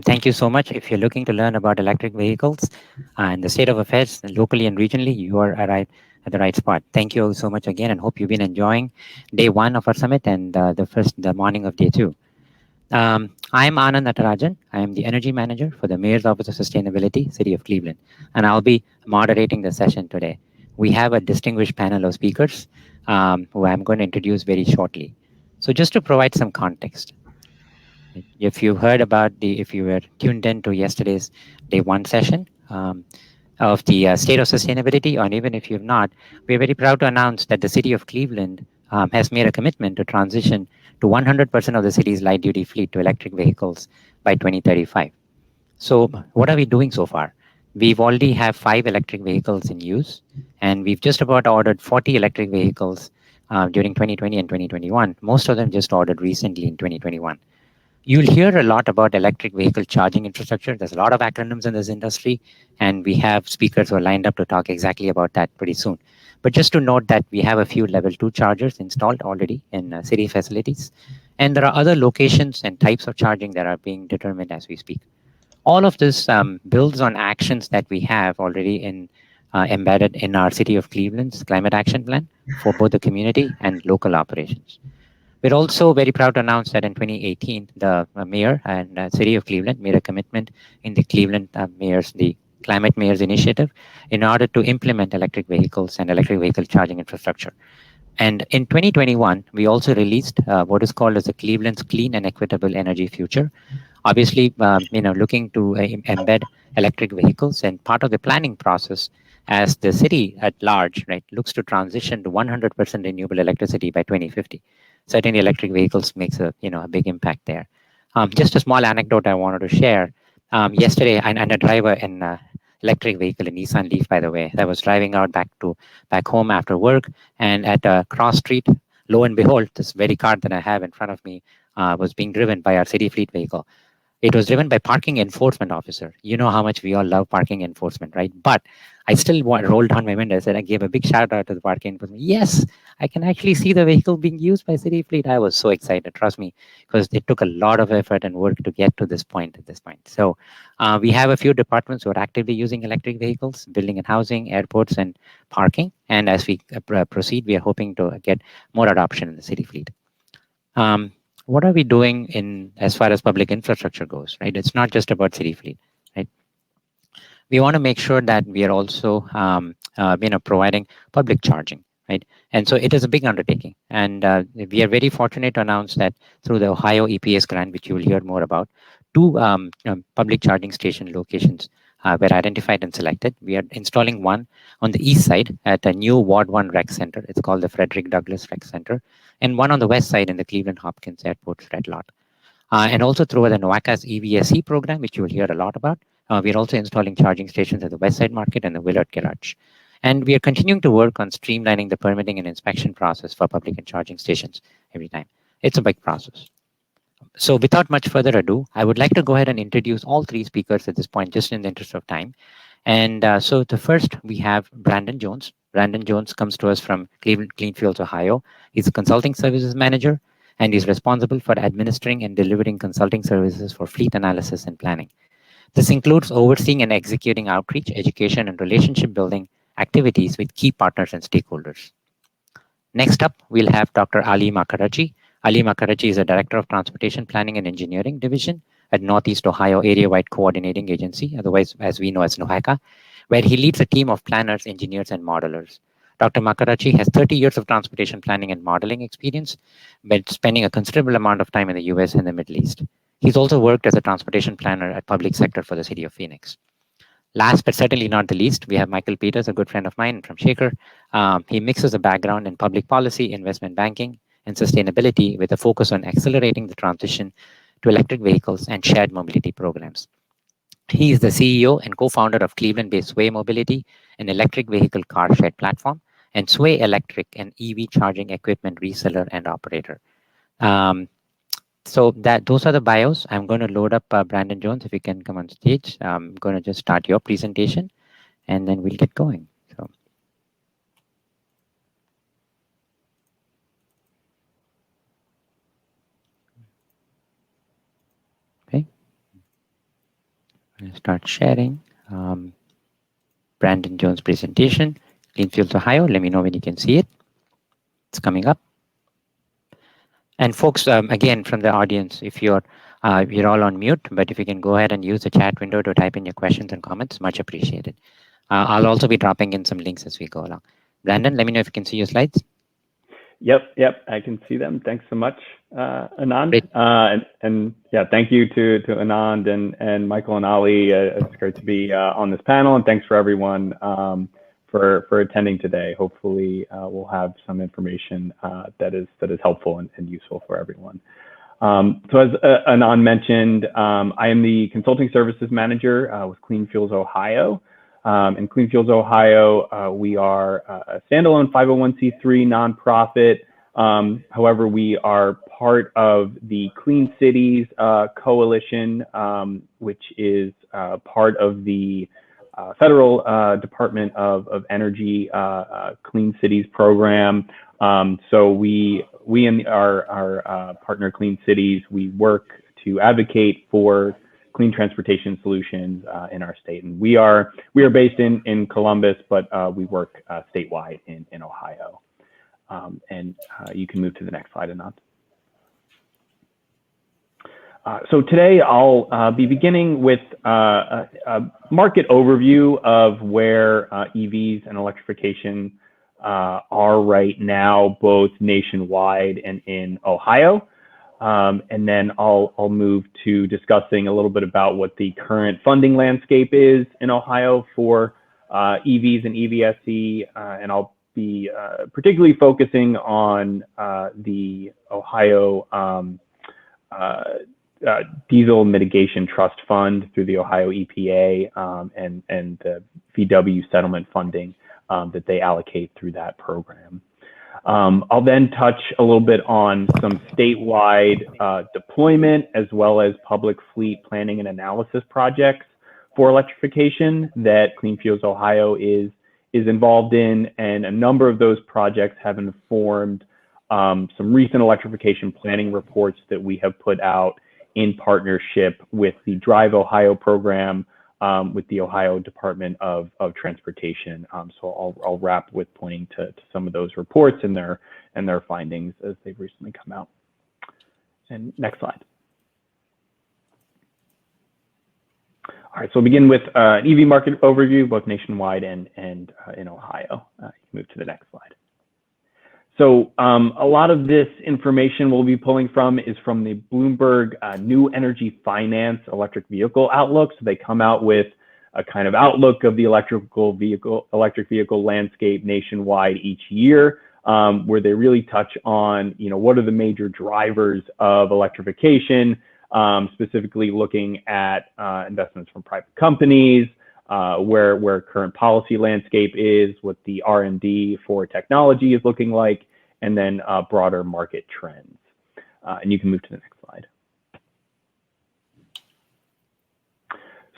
Thank you so much. If you're looking to learn about electric vehicles and the state of affairs locally and regionally, you are at the right spot. Thank you so much again, and hope you've been enjoying day one of our summit and the morning of day two. I'm Anand Natarajan. I am the energy manager for the Mayor's Office of Sustainability, City of Cleveland, and I'll be moderating the session today. We have a distinguished panel of speakers who I'm going to introduce very shortly. So, just to provide some context, if you heard about if you were tuned in to yesterday's day one session of the state of sustainability, or even if you've not, we're very proud to announce that the city of Cleveland has made a commitment to transition to 100% of the city's light duty fleet to electric vehicles by 2035. So, what are we doing so far? We've already have 5 electric vehicles in use, and we've just about ordered 40 electric vehicles during 2020 and 2021. Most of them just ordered recently in 2021. You'll hear a lot about electric vehicle charging infrastructure. There's a lot of acronyms in this industry, and we have speakers who are lined up to talk exactly about that pretty soon. But just to note that we have a few level 2 chargers installed already in city facilities, and there are other locations and types of charging that are being determined as we speak. All of this builds on actions that we have already embedded in our City of Cleveland's climate action plan for both the community and local operations. We're also very proud to announce that in 2018, the mayor and city of Cleveland made a commitment in the Cleveland the Climate Mayor's Initiative, in order to implement electric vehicles and electric vehicle charging infrastructure. And in 2021, we also released what is called as the Cleveland's Clean and Equitable Energy Future. Obviously, looking to embed electric vehicles, and part of the planning process as the city at large, right, looks to transition to 100% renewable electricity by 2050. Certainly, electric vehicles makes a big impact there. Just a small anecdote I wanted to share. Yesterday, I'm a driver in electric vehicle in Nissan Leaf, by the way. I was driving out back home after work, and at a cross street, lo and behold, this very car that I have in front of me was being driven by our city fleet vehicle. It was driven by parking enforcement officer. You know how much we all love parking enforcement, right? But I still rolled down my windows and I gave a big shout out to the parking enforcement. Yes, I can actually see the vehicle being used by city fleet. I was so excited, trust me, because it took a lot of effort and work to get to this point at this point. So we have a few departments who are actively using electric vehicles, building and housing, airports, and parking. And as we proceed, we are hoping to get more adoption in the city fleet. What are we doing in as far as public infrastructure goes, right? It's not just about city fleet, right? We want to make sure that we are also providing public charging, right? And so it is a big undertaking, and we are very fortunate to announce that through the Ohio EPS grant, which you will hear more about, two public charging station locations were identified and selected. We are installing one on the east side at a new Ward 1 Rec Center. It's called the Frederick Douglass Rec Center, and one on the west side in the Cleveland Hopkins Airport Red Lot. And also through the NOACA's EVSE program, which you will hear a lot about, we are also installing charging stations at the West Side Market and the Willard Garage. And we are continuing to work on streamlining the permitting and inspection process for public and charging stations every time. It's a big process. So without much further ado, I would like to go ahead and introduce all three speakers at this point, just in the interest of time. And so the first, we have Brandon Jones. Brandon Jones comes to us from Cleveland Clean Fields, Ohio. He's a consulting services manager, and is responsible for administering and delivering consulting services for fleet analysis and planning. This includes overseeing and executing outreach, education, and relationship building activities with key partners and stakeholders. Next up, we'll have Dr. Ali Makaraji. Ali Makaraji is a Director of Transportation Planning and Engineering Division at Northeast Ohio Area-Wide Coordinating Agency, otherwise as we know as NOACA, where he leads a team of planners, engineers, and modelers. Dr. Makarachi has 30 years of transportation planning and modeling experience, but spending a considerable amount of time in the US and the Middle East. He's also worked as a transportation planner at public sector for the city of Phoenix. Last but certainly not the least, we have Michael Peters, a good friend of mine from Shaker. He mixes a background in public policy, investment banking, and sustainability with a focus on accelerating the transition to electric vehicles and shared mobility programs. He is the CEO and co-founder of Cleveland-based Sway Mobility, an electric vehicle car shared platform, and Sway Electric, an EV charging equipment reseller and operator. So those are the bios. I'm going to load up Brandon Jones, if you can come on stage. I'm going to just start your presentation, and then we'll get going. So. Okay. I'll start sharing. Brandon Jones' presentation, Clean Fuels Ohio. Let me know when you can see it. It's coming up. And folks, again, from the audience, if you're all on mute, but if you can go ahead and use the chat window to type in your questions and comments, much appreciated. I'll also be dropping in some links as we go along. Brandon, let me know if you can see your slides. Yep, I can see them. Thanks so much, Anand. And yeah, thank you to Anand and Michael and Ali. It's great to be on this panel, and thanks for everyone for attending today. Hopefully, we'll have some information that is helpful and useful for everyone. So as Anand mentioned, I am the consulting services manager with Clean Fuels Ohio. In Clean Fuels Ohio, we are a standalone 501c3 nonprofit. However, we are part of the Clean Cities Coalition, which is part of the Federal Department of Energy Clean Cities program. So we and our partner Clean Cities, we work to advocate for clean transportation solutions in our state. And we are based in Columbus, but we work statewide in Ohio. And you can move to the next slide, Anand. So today I'll be beginning with a market overview of where EVs and electrification are right now, both nationwide and in Ohio. And then I'll move to discussing a little bit about what the current funding landscape is in Ohio for EVs and EVSE, and I'll be particularly focusing on the Ohio Diesel Mitigation Trust Fund through the Ohio EPA and the VW settlement funding that they allocate through that program. I'll then touch a little bit on some statewide deployment as well as public fleet planning and analysis projects for electrification that Clean Fuels Ohio is involved in, and a number of those projects have informed some recent electrification planning reports that we have put out in partnership with the Drive Ohio program with the Ohio Department of Transportation. So I'll wrap with pointing to some of those reports and their findings as they've recently come out. And next slide. All right, so we'll begin with an EV market overview, both nationwide and in Ohio. You can move to the next slide. So a lot of this information we'll be pulling from is from the Bloomberg New Energy Finance Electric Vehicle Outlook. So they come out with a kind of outlook of the electric vehicle landscape nationwide each year, where they really touch on, what are the major drivers of electrification, specifically looking at investments from private companies, where current policy landscape is, what the R&D for technology is looking like, and then broader market trends. And you can move to the next slide.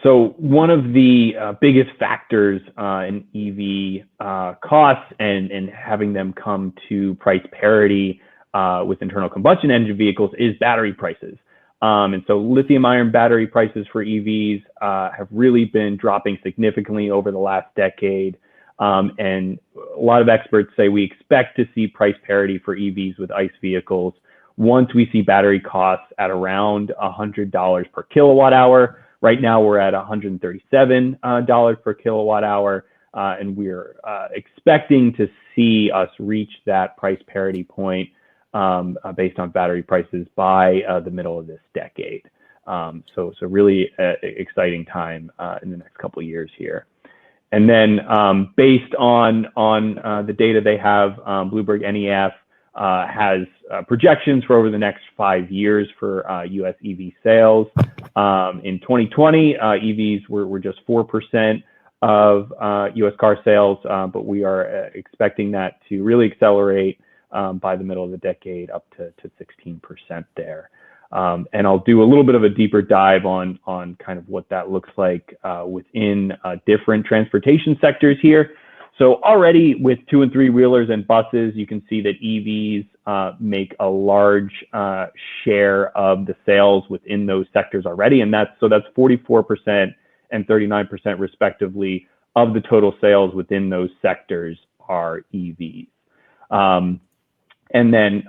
So one of the biggest factors in EV costs and having them come to price parity with internal combustion engine vehicles is battery prices. And so lithium ion battery prices for EVs have really been dropping significantly over the last decade. And a lot of experts say we expect to see price parity for EVs with ICE vehicles once we see battery costs at around $100 per kilowatt hour. Right now we're at $137 per kilowatt hour, and we're expecting to see us reach that price parity point based on battery prices by the middle of this decade. So really exciting time in the next couple of years here. And then based on the data they have, Bloomberg NEF has projections for over the next 5 years for US EV sales. In 2020, EVs were just 4% of US car sales, but we are expecting that to really accelerate by the middle of the decade up to 16% there. And I'll do a little bit of a deeper dive on kind of what that looks like within different transportation sectors here. So already with 2- and 3-wheelers and buses, you can see that EVs make a large share of the sales within those sectors already. And that's 44% and 39% respectively of the total sales within those sectors are EVs. And then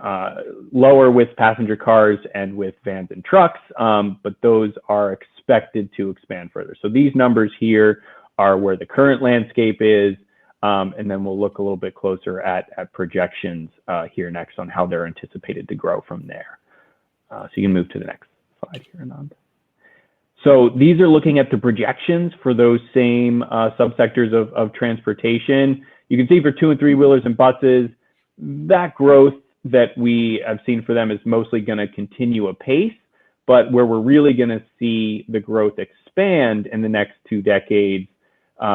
lower with passenger cars and with vans and trucks, but those are expected to expand further. So these numbers here are where the current landscape is, and then we'll look a little bit closer at projections here next on how they're anticipated to grow from there. So you can move to the next slide here, Anand. So these are looking at the projections for those same subsectors of transportation. You can see for 2- and 3-wheelers and buses, that growth that we have seen for them is mostly going to continue apace, but where we're really going to see the growth expand in the next 2 decades,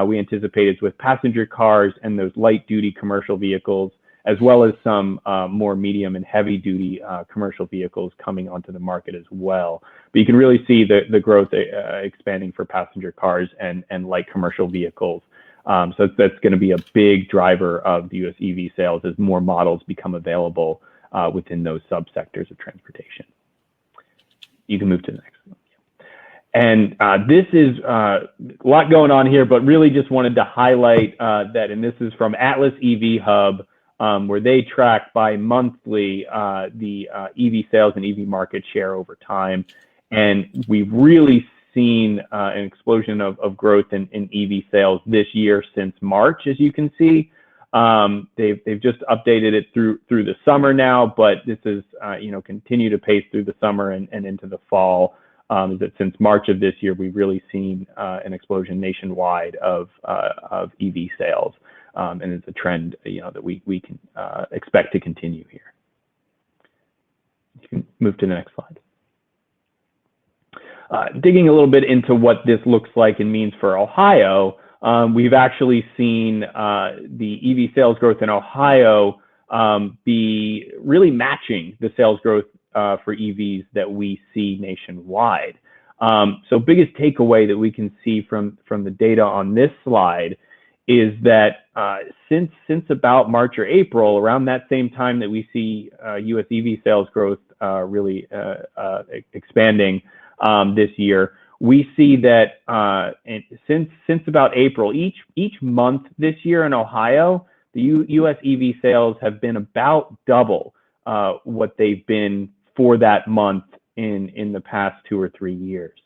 we anticipate is with passenger cars and those light-duty commercial vehicles, as well as some more medium and heavy-duty commercial vehicles coming onto the market as well. But you can really see the growth expanding for passenger cars and light commercial vehicles. So that's going to be a big driver of the U.S. EV sales as more models become available within those subsectors of transportation. You can move to the next one. And this is a lot going on here, but really just wanted to highlight that, and this is from Atlas EV Hub, where they track bi-monthly the EV sales and EV market share over time. And we've really seen an explosion of growth in EV sales this year since March, as you can see. They've just updated it through the summer now, but this is continue to pace through the summer and into the fall. Is that since March of this year, we've really seen an explosion nationwide of EV sales, and it's a trend that we can expect to continue here. You can move to the next slide. Digging a little bit into what this looks like and means for Ohio, we've actually seen the EV sales growth in Ohio be really matching the sales growth for EVs that we see nationwide. So biggest takeaway that we can see from the data on this slide is that since about March or April, around that same time that we see U.S. EV sales growth really expanding this year, we see that since about April, each month this year in Ohio, the U.S. EV sales have been about double what they've been for that month in the past 2 or 3 years.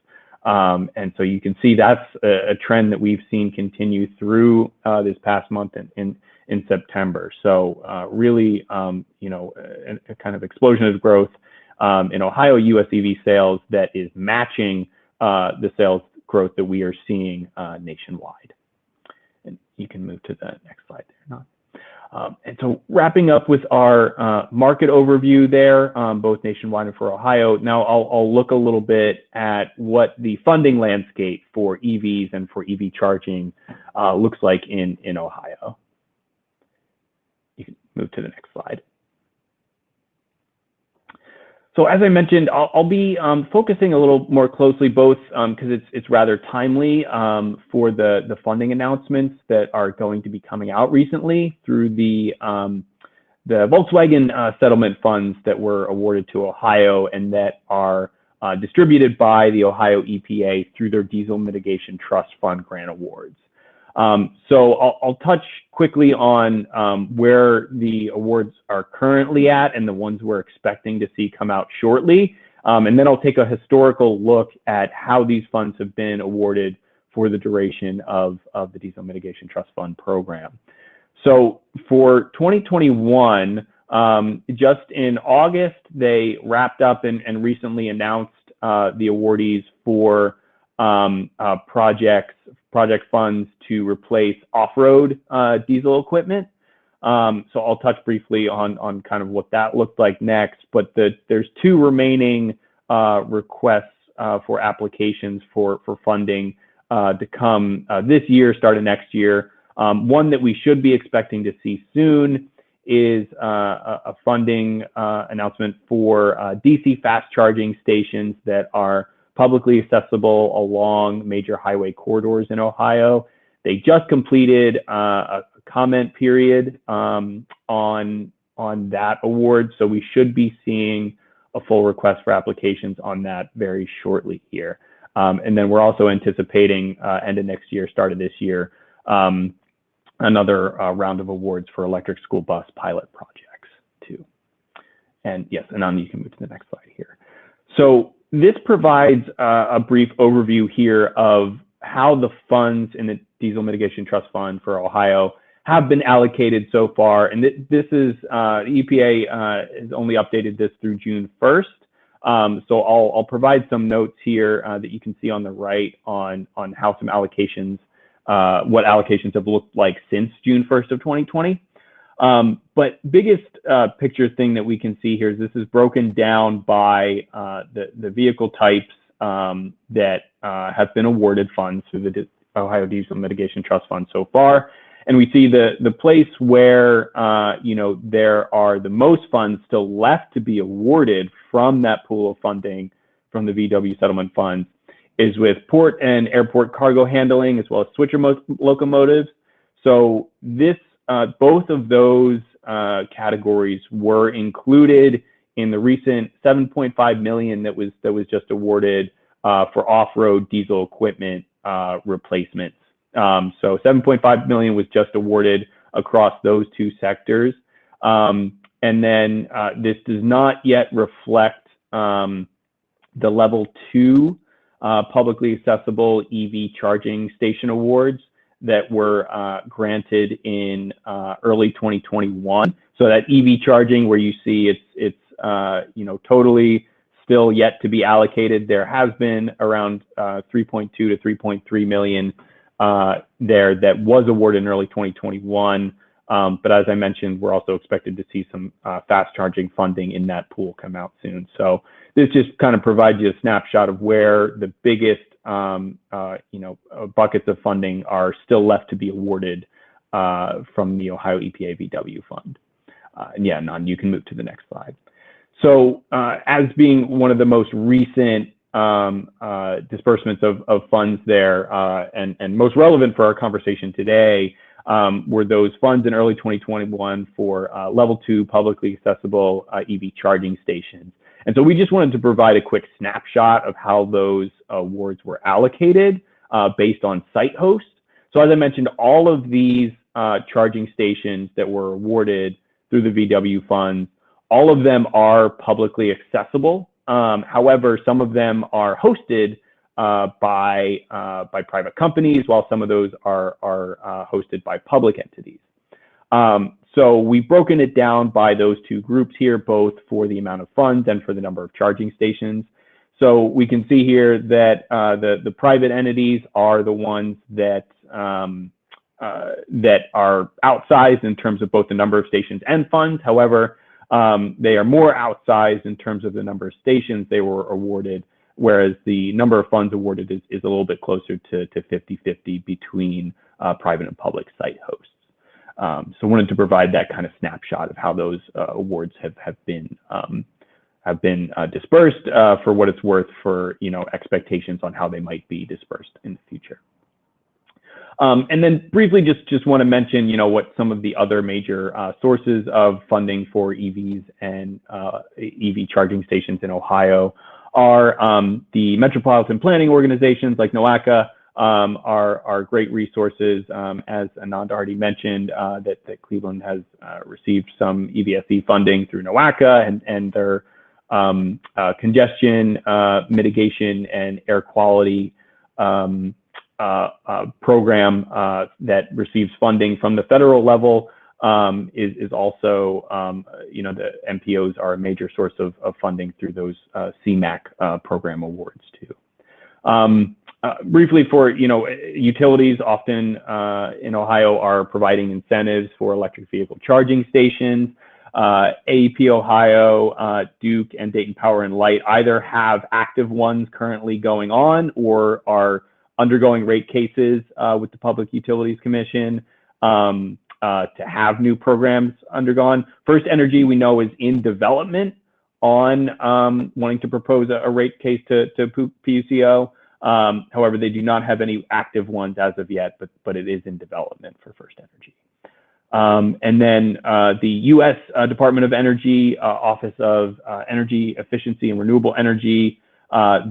And so you can see that's a trend that we've seen continue through this past month in September. So really, a kind of explosion of growth in Ohio U.S. EV sales that is matching the sales growth that we are seeing nationwide. And you can move to the next slide there, Not. And so wrapping up with our market overview there, both nationwide and for Ohio, now I'll look a little bit at what the funding landscape for EVs and for EV charging looks like in Ohio. You can move to the next slide. So as I mentioned, I'll be focusing a little more closely both because it's rather timely for the funding announcements that are going to be coming out recently through the Volkswagen settlement funds that were awarded to Ohio and that are distributed by the Ohio EPA through their Diesel Mitigation Trust Fund grant awards. So I'll touch quickly on where the awards are currently at and the ones we're expecting to see come out shortly. And then I'll take a historical look at how these funds have been awarded for the duration of the Diesel Mitigation Trust Fund program. So for 2021, just in August, they wrapped up and recently announced the awardees for project funds to replace off-road diesel equipment. So I'll touch briefly on kind of what that looked like next, but there's 2 remaining requests for applications for funding to come this year, starting next year. One that we should be expecting to see soon is a funding announcement for DC fast charging stations that are publicly accessible along major highway corridors in Ohio. They just completed a comment period on that award, so we should be seeing a full request for applications on that very shortly here. And then we're also anticipating end of next year, start of this year, another round of awards for electric school bus pilot projects too. And yes, Anand, you can move to the next slide here. So this provides a brief overview here of how the funds in the Diesel Mitigation Trust Fund for Ohio have been allocated so far. And this is, the EPA has only updated this through June 1st. So I'll provide some notes here that you can see on the right on how some allocations, what allocations have looked like since June 1st of 2020. But biggest picture thing that we can see here is this is broken down by the vehicle types that have been awarded funds through the Ohio Diesel Mitigation Trust Fund so far. And we see the place where there are the most funds still left to be awarded from that pool of funding from the VW settlement funds is with port and airport cargo handling, as well as switcher locomotives. So this both of those categories were included in the recent $7.5 million that was just awarded for off-road diesel equipment replacements. So $7.5 million was just awarded across those two sectors. And then this does not yet reflect the level 2 publicly accessible EV charging station awards that were granted in early 2021. So that EV charging, where you see it's totally still yet to be allocated. There has been around 3.2 to 3.3 million there that was awarded in early 2021. But as I mentioned, we're also expected to see some fast charging funding in that pool come out soon. So this just kind of provides you a snapshot of where the biggest buckets of funding are still left to be awarded from the Ohio EPA VW fund. And yeah, Nan, you can move to the next slide. So as being one of the most recent disbursements of funds there and most relevant for our conversation today were those funds in early 2021 for level 2 publicly accessible EV charging stations. And so we just wanted to provide a quick snapshot of how those awards were allocated based on site host. So as I mentioned, all of these charging stations that were awarded through the VW funds, all of them are publicly accessible. However, some of them are hosted by private companies, while some of those are hosted by public entities. So we've broken it down by those two groups here, both for the amount of funds and for the number of charging stations. So we can see here that the private entities are the ones that that are outsized in terms of both the number of stations and funds. However, they are more outsized in terms of the number of stations they were awarded, whereas the number of funds awarded is a little bit closer to 50-50 between private and public site hosts. So wanted to provide that kind of snapshot of how those awards have been dispersed for what it's worth for expectations on how they might be dispersed in the future. And then briefly, just want to mention what some of the other major sources of funding for EVs and EV charging stations in Ohio are. The metropolitan planning organizations like NOACA are great resources, as Anand already mentioned, that Cleveland has received some EVSE funding through NOACA and their congestion mitigation and air quality program that receives funding from the federal level is also, the MPOs are a major source of funding through those CMAQ program awards too. Briefly for, utilities often in Ohio are providing incentives for electric vehicle charging stations. AEP Ohio, Duke, and Dayton Power and Light either have active ones currently going on or are undergoing rate cases with the Public Utilities Commission to have new programs undergone. First Energy, we know, is in development on wanting to propose a rate case to PUCO. However, they do not have any active ones as of yet, but it is in development for First Energy. And then the U.S. Department of Energy, Office of Energy Efficiency and Renewable Energy,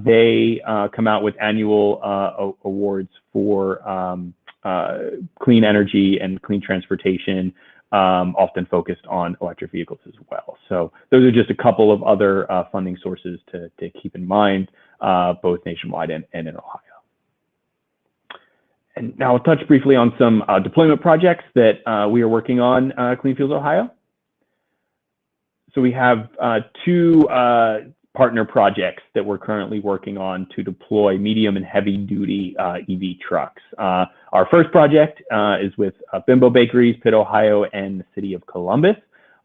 They come out with annual awards for clean energy and clean transportation, often focused on electric vehicles as well. So those are just a couple of other funding sources to keep in mind, both nationwide and in Ohio. And now I'll touch briefly on some deployment projects that we are working on Clean Fuels Ohio. So we have two partner projects that we're currently working on to deploy medium and heavy duty EV trucks. Our first project is with Bimbo Bakeries, Pitt, Ohio, and the city of Columbus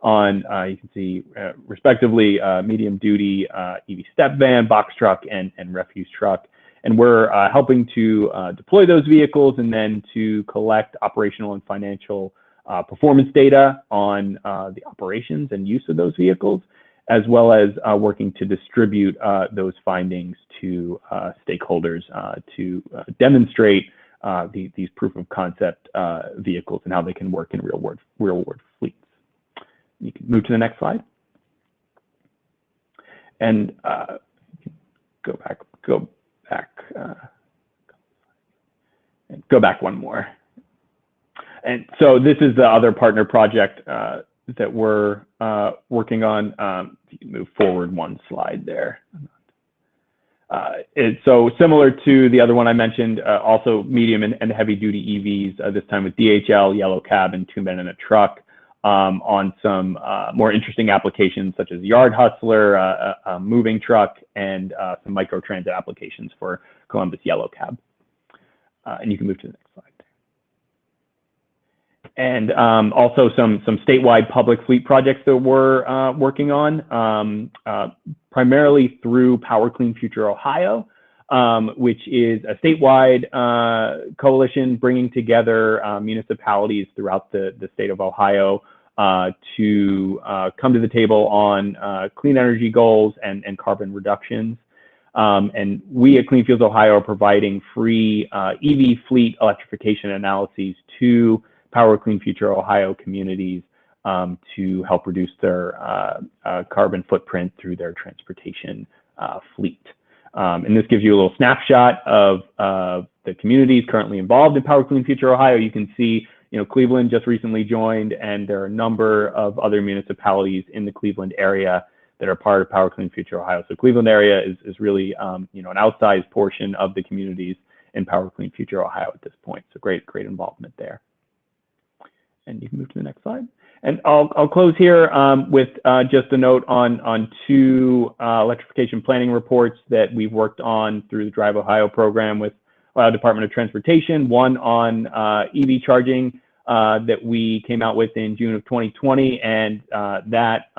on, you can see respectively, medium duty EV step van, box truck, and refuse truck. And we're helping to deploy those vehicles and then to collect operational and financial performance data on the operations and use of those vehicles, as well as working to distribute those findings to stakeholders to demonstrate these proof of concept vehicles and how they can work in real world fleets. You can move to the next slide. And go back one more. And so this is the other partner project that we're working on. You can move forward one slide there. It's so similar to the other one I mentioned, also medium and heavy duty EVs, this time with DHL, Yellow Cab, and Two Men in a Truck, on some more interesting applications such as Yard Hustler, a moving truck, and some micro transit applications for Columbus Yellow Cab. And you can move to the next slide. And also some statewide public fleet projects that we're working on, primarily through Power Clean Future Ohio, which is a statewide coalition bringing together municipalities throughout the state of Ohio to come to the table on clean energy goals and carbon reductions. And we at Clean Fuels Ohio are providing free EV fleet electrification analyses to Power Clean Future Ohio communities to help reduce their carbon footprint through their transportation fleet. And this gives you a little snapshot of the communities currently involved in Power Clean Future Ohio. You can see, Cleveland just recently joined, and there are a number of other municipalities in the Cleveland area that are part of Power Clean Future Ohio. So Cleveland area is really, an outsized portion of the communities in Power Clean Future Ohio at this point. So great involvement there. And you can move to the next slide. And I'll close here with just a note on two electrification planning reports that we've worked on through the Drive Ohio program with Ohio Department of Transportation. One on EV charging that we came out with in June of 2020, and that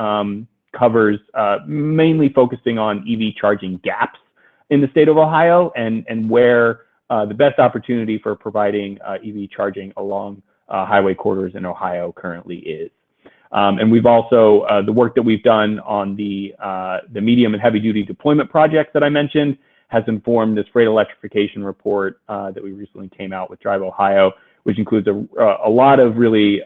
covers mainly focusing on EV charging gaps in the state of Ohio and where the best opportunity for providing EV charging along highway corridors in Ohio currently is. And we've also, the work that we've done on the medium and heavy duty deployment projects that I mentioned has informed this freight electrification report that we recently came out with Drive Ohio, which includes a lot of really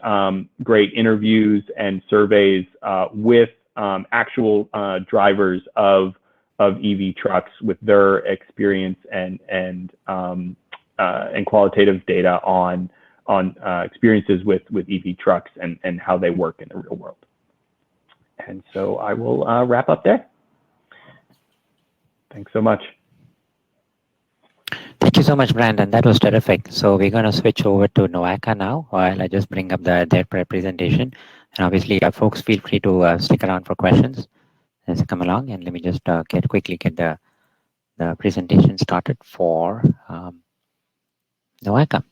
great interviews and surveys with actual drivers of EV trucks with their experience and qualitative data on experiences with EV trucks and how they work in the real world. And so I will wrap up there. Thanks so much. Thank you so much, Brandon. That was terrific. So we're going to switch over to NOACA now while I just bring up their presentation. And obviously, folks, feel free to stick around for questions as they come along. And let me just quickly get the presentation started for NOACA.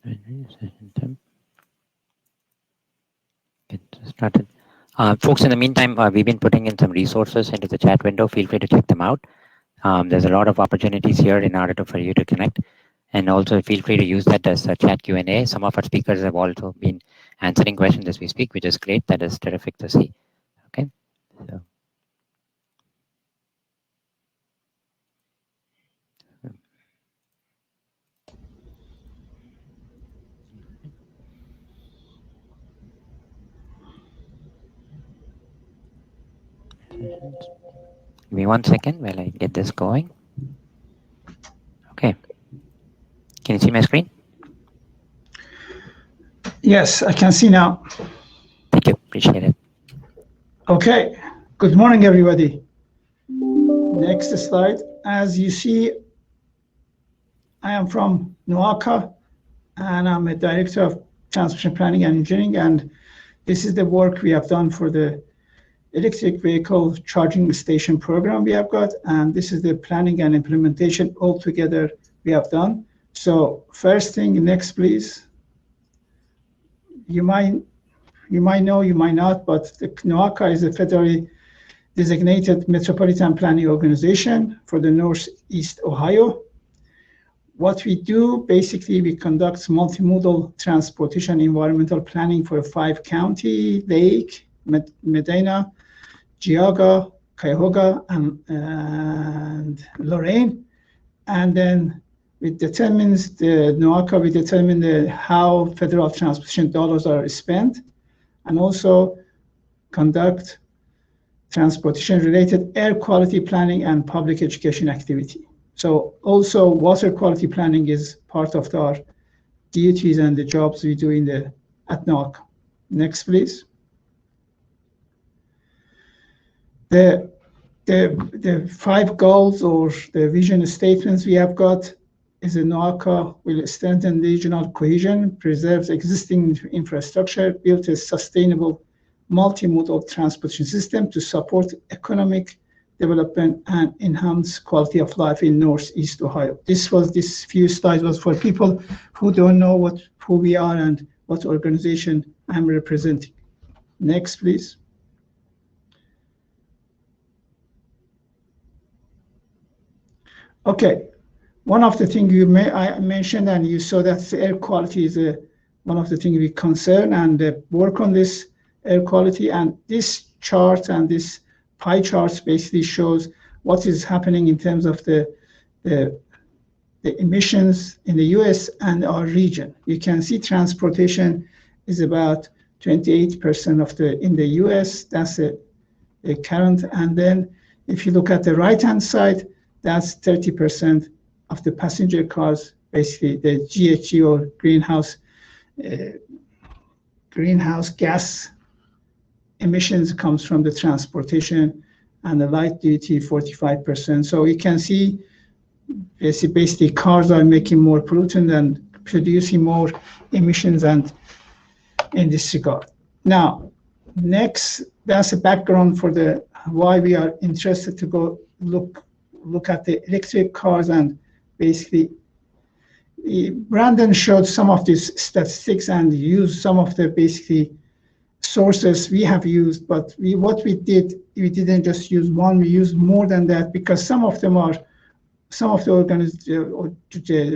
Hang on a second. Get started. Folks, in the meantime, we've been putting in some resources into the chat window. Feel free to check them out. There's a lot of opportunities here in order for you to connect. And also feel free to use that as a chat Q&A. Some of our speakers have also been answering questions as we speak, which is great. That is terrific to see. Okay. So. Give me 1 second while I get this going. Okay. Can you see my screen? Yes, I can see now. Thank you. Appreciate it. Okay. Good morning, everybody. Next slide. As you see, I am from NOACA, and I'm a director of transportation planning and engineering, and this is the work we have done for the electric vehicle charging station program we have got, and this is the planning and implementation altogether we have done. So first thing, next please. You might know, you might not, but the NOACA is a federally designated metropolitan planning organization for the Northeast Ohio. What we do, basically, we conduct multimodal transportation environmental planning for 5-county, Lake, Medina, Geauga, Cuyahoga, and Lorain. And then it determines the NOACA, we determine how federal transportation dollars are spent, and also conduct transportation-related air quality planning and public education activity. So also water quality planning is part of our duties and the jobs we do at NOACA. Next, please. The 5 goals or the vision statements we have got is NOACA will strengthen regional cohesion, preserve existing infrastructure, build a sustainable multimodal transportation system to support economic development and enhance quality of life in Northeast Ohio. This few slides was for people who don't know who we are and what organization I'm representing. Next, please. Okay, one of the things I mentioned, and you saw that air quality is one of the things we concern and work on this air quality. And this chart and this pie charts basically shows what is happening in terms of the emissions in the US and our region. You can see transportation is about 28% in the US, that's a current. And then if you look at the right-hand side, that's 30% of the passenger cars, basically the GHG or greenhouse gas emissions comes from the transportation, and the light duty 45%. So you can see basically cars are making more pollutant and producing more emissions and in this regard. Now, next, that's a background for why we are interested to go look at the electric cars, and basically Brandon showed some of these statistics and used some of the basically sources we have used, but what we didn't just use one, we used more than that, because some of the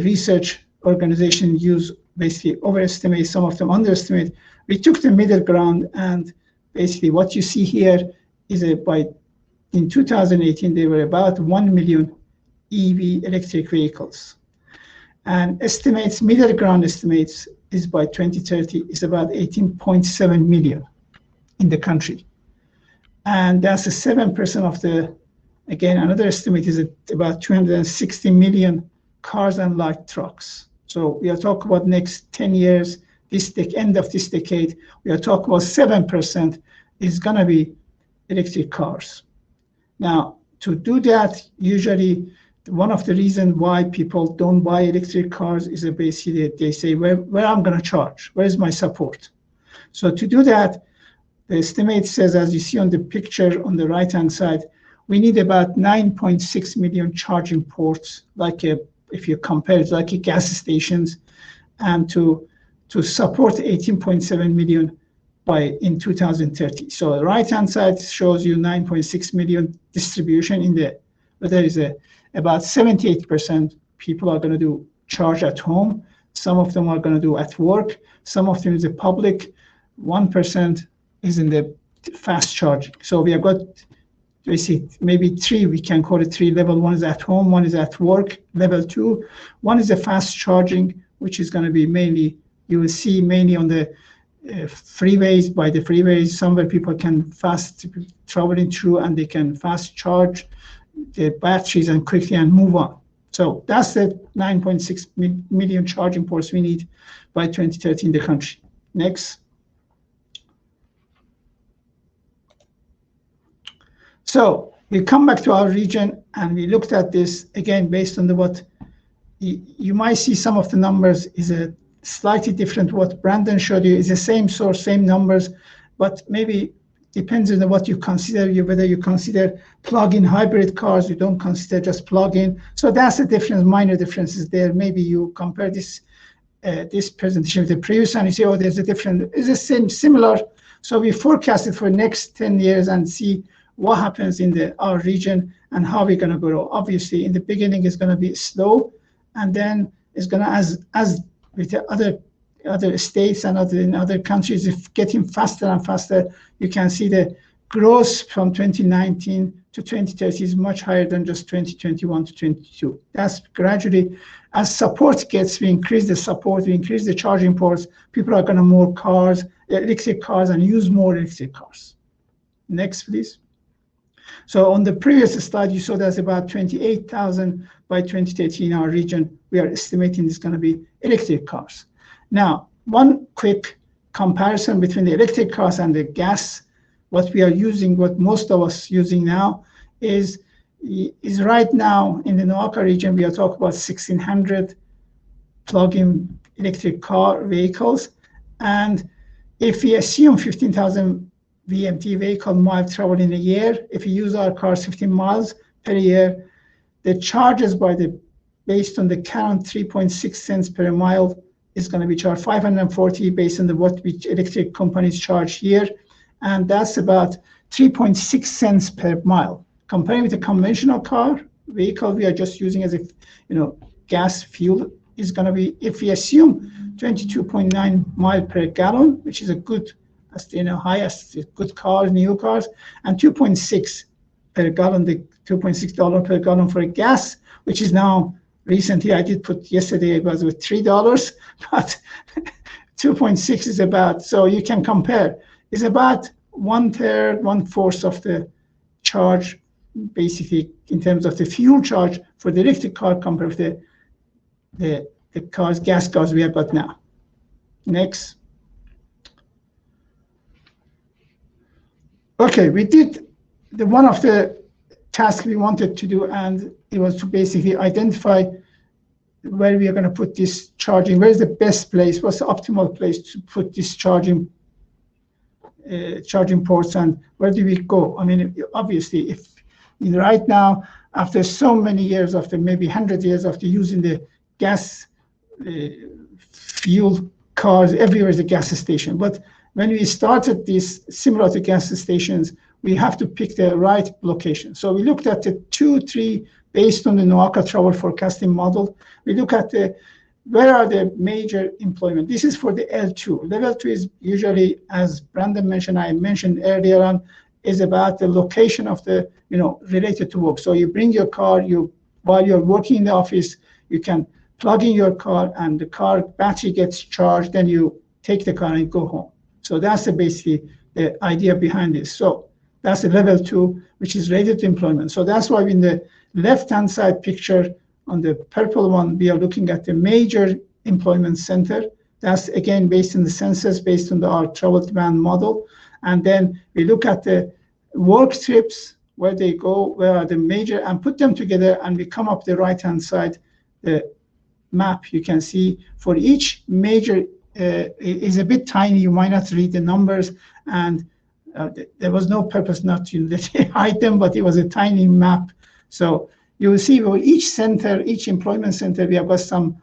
research organizations use basically overestimate, some of them underestimate. We took the middle ground, and basically what you see here is in 2018 there were about 1 million EV electric vehicles, and middle ground estimates is by 2030 is about 18.7 million in the country. And that's 7% of again, another estimate is about 260 million cars and light trucks. So we are talking about next 10 years, end of this decade, we are talking about 7% is gonna be electric cars. Now, to do that, usually one of the reasons why people don't buy electric cars is basically they say, where I'm going to charge? Where is my support? So to do that, the estimate says, as you see on the picture on the right-hand side, we need about 9.6 million charging ports, if you compare it, like gas stations, and to support 18.7 million in 2030. So the right-hand side shows you 9.6 million distribution but there is about 78% people are going to charge at home. Some of them are going to do at work. Some of them is the public. 1% is in the fast charging. So we have got basically maybe 3, we can call it 3 level. One is at home, one is at work, level 2. One is the fast charging, which is going to be mainly, you will see mainly on the freeways, by the freeways, somewhere people can fast traveling through and they can fast charge the batteries and quickly and move on. So that's the 9.6 million charging ports we need by 2030 in the country. Next. So we come back to our region and we looked at this again based on the what you might see some of the numbers is a slightly different. What Brandon showed you is the same source, same numbers, but maybe depends on what you consider, whether you consider plug-in hybrid cars, you don't consider just plug-in. So that's the difference, minor differences there. Maybe you compare this this presentation with the previous and you say, oh, there's a difference. It's the same, similar. So we forecasted for next 10 years and see what happens in our region and how we're going to grow. Obviously, in the beginning, it's going to be slow, and then it's going to, as with the other states and in other countries, it's getting faster and faster. You can see the growth from 2019 to 2030 is much higher than just 2021 to 22. That's gradually, as support gets, we increase the support, we increase the charging ports, people are going to more cars, electric cars, and use more electric cars. Next, please. So on the previous slide, you saw there's about 28,000 by 2030 in our region. We are estimating it's going to be electric cars. Now, one quick comparison between the electric cars and the gas, what we are using, what most of us using now is right now in the NOACA region, we are talking about 1,600 plug-in electric car vehicles. And if we assume 15,000 VMT vehicle mile travel in a year, if you use our cars 15 miles per year, the charges based on the current 3.6 cents per mile is going to be charged 540 based on what which electric companies charge here. And that's about 3.6 cents per mile. Comparing with a conventional car vehicle, we are just using as if, gas fuel is going to be, if we assume 22.9 mile per gallon, which is a good, highest good cars, new cars, and 2.6 per gallon, the $2.6 per gallon for a gas, which is now recently, I did put yesterday, it was with $3, but 2.6 is about, so you can compare, is about 1/3, 1/4 of the charge, basically in terms of the fuel charge for the electric car compared with the cars, gas cars we have got now. Next. Okay, we did one of the tasks we wanted to do, and it was to basically identify where we are going to put this charging, where is the best place, what's the optimal place to put this charging ports, and where do we go? I mean, obviously, if right now, after so many years, after maybe 100 years after using the gas fuel cars, everywhere is a gas station. But when we started this, similar to gas stations, we have to pick the right location. So we looked at the 2-3, based on the NOACA travel forecasting model. We look at where are the major employment. This is for the L2. Level 2 is usually, as Brandon mentioned, I mentioned earlier on, is about the location of the, related to work. So you bring your car, while you're working in the office, you can plug in your car and the car battery gets charged, then you take the car and go home. So that's basically the idea behind this. So that's the level 2, which is related to employment. So that's why in the left-hand side picture, on the purple one, we are looking at the major employment center. That's again based on the census, based on our travel demand model. And then we look at the work trips, where they go, where are the major, and put them together, and we come up the right-hand side, the map you can see for each major is a bit tiny. You might not read the numbers, and there was no purpose not to hide them, but it was a tiny map. So you will see for each center, each employment center, we have got some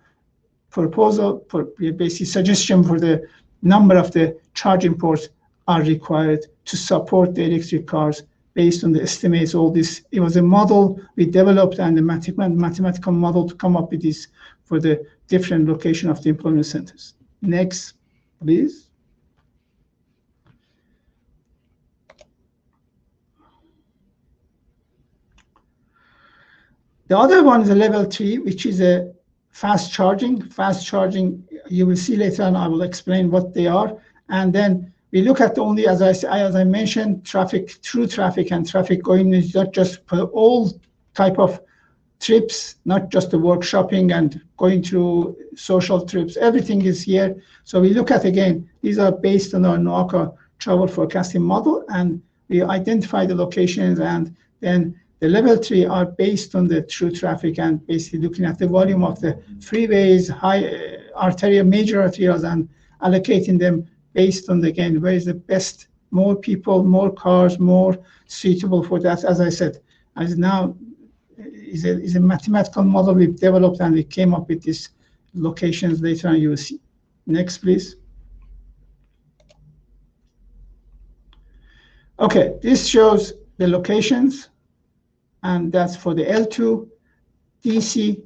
proposal for basically suggestion for the number of the charging ports are required to support the electric cars based on the estimates. All this, it was a model we developed and a mathematical model to come up with this for the different location of the employment centers. Next, please. The other one is a level 3, which is a fast charging. Fast charging, you will see later on, I will explain what they are. And then we look at only, as I mentioned, traffic, through traffic and traffic going, is not just for all type of trips, not just the workshopping and going through social trips. Everything is here. So we look at, again, these are based on our NOACA travel forecasting model, and we identify the locations, and then the level 3 are based on the true traffic and basically looking at the volume of the freeways, high arterial, major arterials, and allocating them based on, again, where is the best, more people, more cars, more suitable for that. As I said, as now is a mathematical model we've developed, and we came up with these locations. Later on you will see. Next, please. Okay, this shows the locations, and that's for the L2, DC,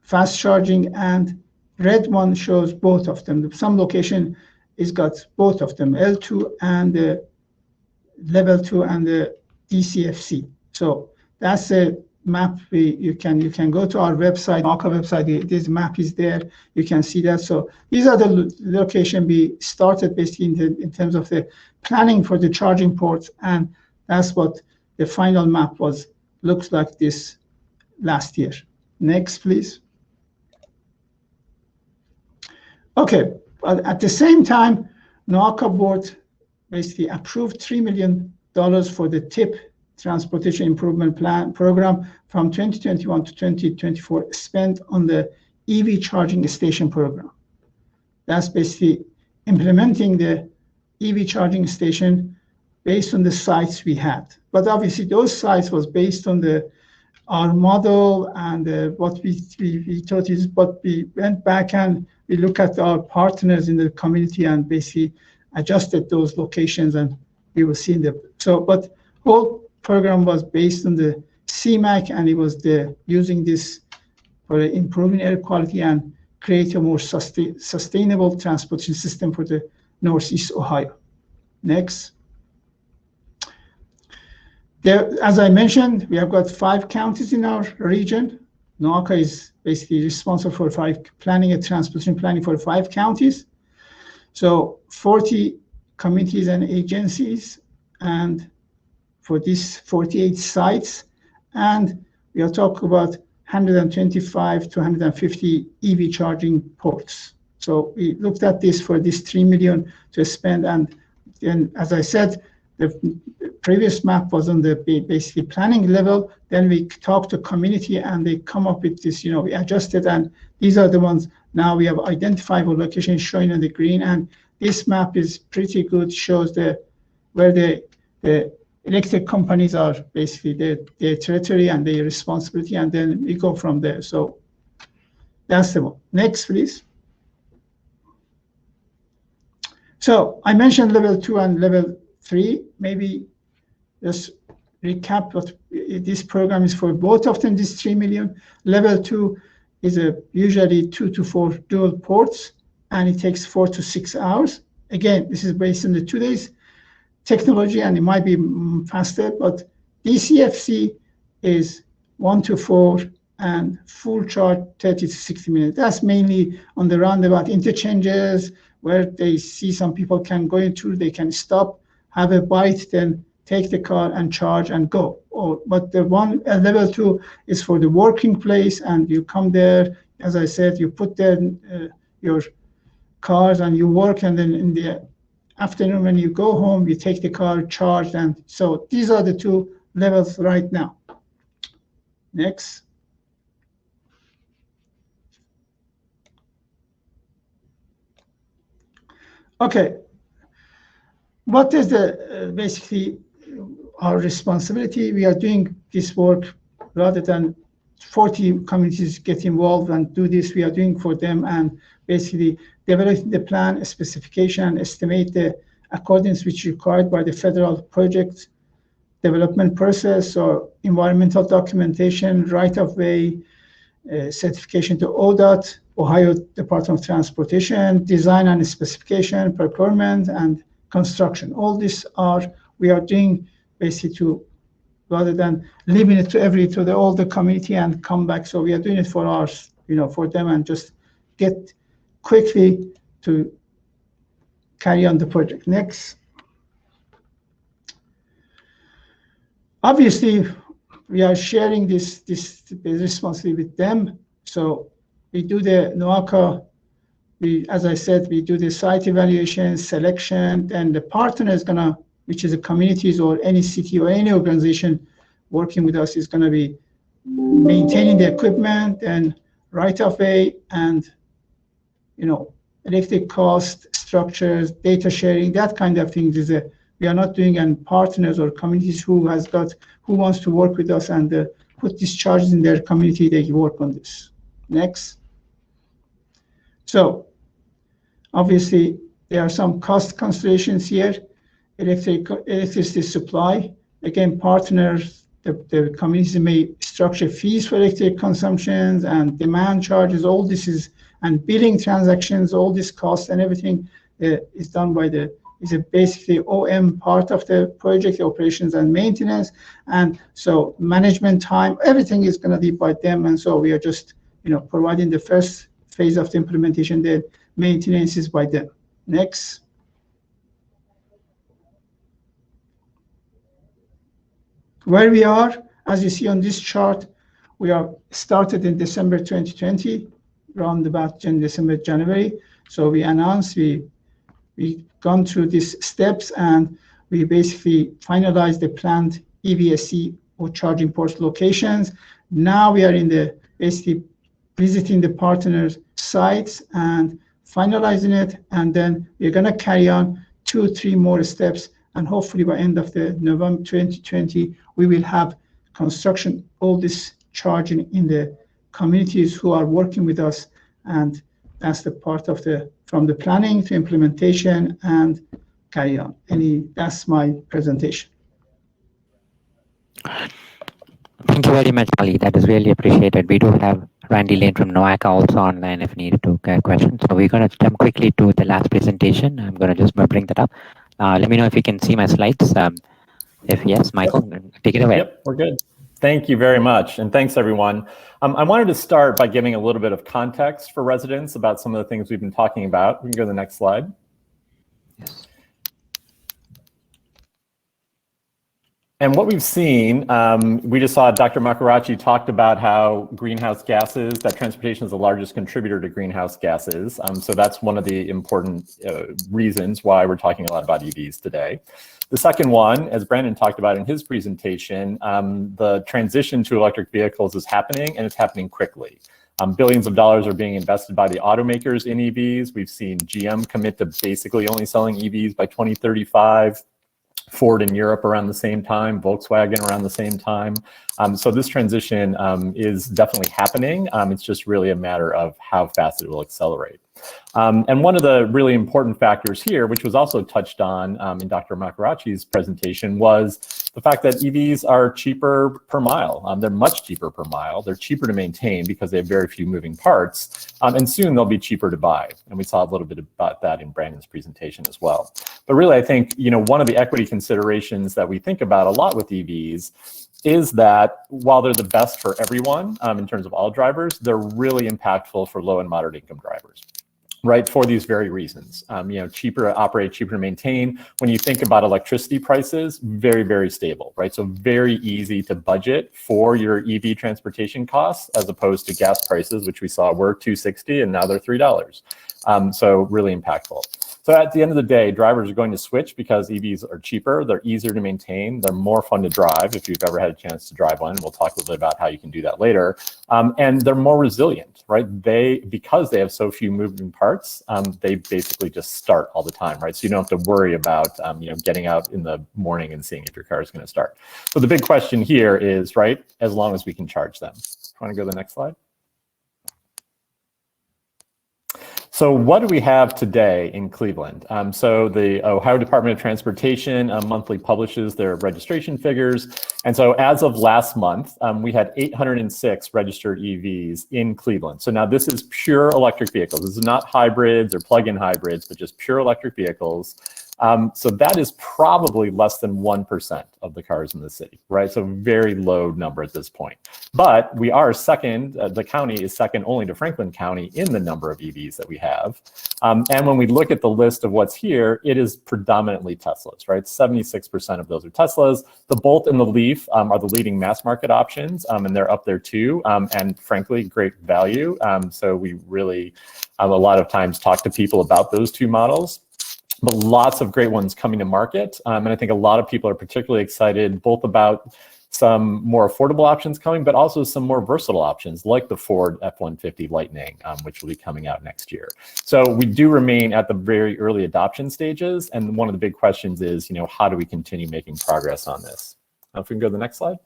fast charging, and red one shows both of them. Some location is got both of them, L2 and the level 2 and the DCFC. So that's a map. You can go to our website, NOACA website. This map is there. You can see that. So these are the location we started basically in terms of the planning for the charging ports, and that's what the final map was. Looks like this last year. Next, please. Okay, but at the same time, NOACA board basically approved $3 million for the TIP, Transportation Improvement Plan program, from 2021 to 2024, spent on the EV charging station program. That's basically implementing the EV charging station based on the sites we had. But obviously those sites was based on our model and what we thought is, but we went back and we look at our partners in the community and basically adjusted those locations, and we will see in the, so, but whole program was based on the CMAQ, and it was using this for improving air quality and create a more sustainable transportation system for the Northeast Ohio. Next. There, as I mentioned, we have got 5 counties in our region. NOACA is basically responsible for transportation planning for 5 counties. So 40 committees and agencies, and for these 48 sites, and we are talking about 125 to 150 EV charging ports. So we looked at this for this $3 million to spend, and then, as I said, the previous map was on the basically planning level. Then we talked to community, and they come up with this. We adjusted, and these are the ones now we have identifiable locations showing in the green. And this map is pretty good. Shows where the electric companies are, basically their territory and their responsibility, and then we go from there. So that's the one. Next, please. So I mentioned level 2 and level 3. Maybe just recap what this program is for. Both of them, this $3 million. Level 2 is usually 2 to 4 dual ports, and it takes 4 to 6 hours. Again, this is based on the today's technology, and it might be faster, but DCFC is 1 to 4 and full charge 30 to 60 minutes. That's mainly on the roundabout interchanges where they see some people can go through, they can stop, have a bite, then take the car and charge and go. But the one level 2 is for the working place, and you come there, as I said, you put there your cars and you work, and then in the afternoon when you go home, you take the car, charge, and so these are the 2 levels right now. Next. Okay. What is basically our responsibility? We are doing this work rather than 40 communities get involved and do this. We are doing for them, and basically developing the plan, specification, estimate the accordance which is required by the federal project development process or environmental documentation, right-of-way, certification to ODOT, Ohio Department of Transportation, design and specification, procurement, and construction. All these we are doing basically to, rather than leaving it to all the community and come back. So we are doing it for for them, and just get quickly to carry on the project. Next. Obviously, we are sharing this responsibility with them. So we do the NOACA. As I said, we do the site evaluation, selection, and the partner is gonna, which is the communities or any city or any organization working with us, is gonna be maintaining the equipment and right of way and, you know, electric cost structures, data sharing, that kind of things. We are not doing, and partners or communities who wants to work with us and put these charges in their community, they work on this. Next. So obviously there are some cost considerations here. Electricity supply, again, partners, the communities may structure fees for electric consumptions and demand charges, all this is, and billing transactions, all this cost and everything is done by is basically OM part of the project, operations and maintenance. And so management time, everything is gonna be by them. And so we are just, you know, providing the first phase of the implementation, the maintenance is by them. Next. Where we are, as you see on this chart, we are started in December 2020, around about December, January. So we announced, we gone through these steps and we basically finalized the planned EVSE or charging port locations. Now we are in the basically visiting the partners' sites and finalizing it, and then we're gonna carry on 2-3 more steps, and hopefully by end of the November 2020, we will have construction, all this charging in the communities who are working with us, and that's the part of from the planning to implementation and carry on. That's my presentation. Thank you very much, Ali. That is really appreciated. We do have Randy Lane from NOACA also online if needed to get questions. So we're going to jump quickly to the last presentation. I'm going to just bring that up. Let me know if you can see my slides. If yes, Michael, take it away. Yep, we're good. Thank you very much. And thanks, everyone. I wanted to start by giving a little bit of context for residents about some of the things we've been talking about. We can go to the next slide. Yes. And what we've seen, we just saw Dr. Makaraji talked about how greenhouse gases, that transportation is the largest contributor to greenhouse gases. So that's one of the important reasons why we're talking a lot about EVs today. The second one, as Brandon talked about in his presentation, the transition to electric vehicles is happening, and it's happening quickly. Billions of dollars are being invested by the automakers in EVs. We've seen GM commit to basically only selling EVs by 2035. Ford in Europe around the same time, Volkswagen around the same time. So this transition is definitely happening. It's just really a matter of how fast it will accelerate. And one of the really important factors here, which was also touched on in Dr. Makarachi's presentation, was the fact that EVs are cheaper per mile. They're much cheaper per mile. They're cheaper to maintain because they have very few moving parts. And soon they'll be cheaper to buy. And we saw a little bit about that in Brandon's presentation as well. But really, I think, you know, one of the equity considerations that we think about a lot with EVs is that while they're the best for everyone in terms of all drivers, they're really impactful for low and moderate income drivers. Right, for these very reasons. You know, cheaper to operate, cheaper to maintain. When you think about electricity prices, very, very stable, right? So very easy to budget for your EV transportation costs as opposed to gas prices, which we saw were $2.60 and now they're $3. So really impactful. So at the end of the day, drivers are going to switch because EVs are cheaper, they're easier to maintain, they're more fun to drive if you've ever had a chance to drive one. We'll talk a little bit about how you can do that later. And they're more resilient, right? Because they have so few moving parts, they basically just start all the time, right? So you don't have to worry about you know, getting out in the morning and seeing if your car is going to start. So the big question here is, right, as long as we can charge them. Want to go to the next slide? So what do we have today in Cleveland? So the Ohio Department of Transportation monthly publishes their registration figures. And so as of last month, we had 806 registered EVs in Cleveland. So now this is pure electric vehicles. This is not hybrids or plug-in hybrids, but just pure electric vehicles. So that is probably less than 1% of the cars in the city, right? So very low number at this point. But we are second, the county is second only to Franklin County in the number of EVs that we have. And when we look at the list of what's here, it is predominantly Teslas, right? 76% of those are Teslas. The Bolt and the Leaf are the leading mass market options, and they're up there too. And frankly, great value. So we really a lot of times talk to people about those two models. But lots of great ones coming to market. And I think a lot of people are particularly excited both about some more affordable options coming, but also some more versatile options like the Ford F-150 Lightning, which will be coming out next year. So we do remain at the very early adoption stages. And one of the big questions is, how do we continue making progress on this? If we can go to the next slide.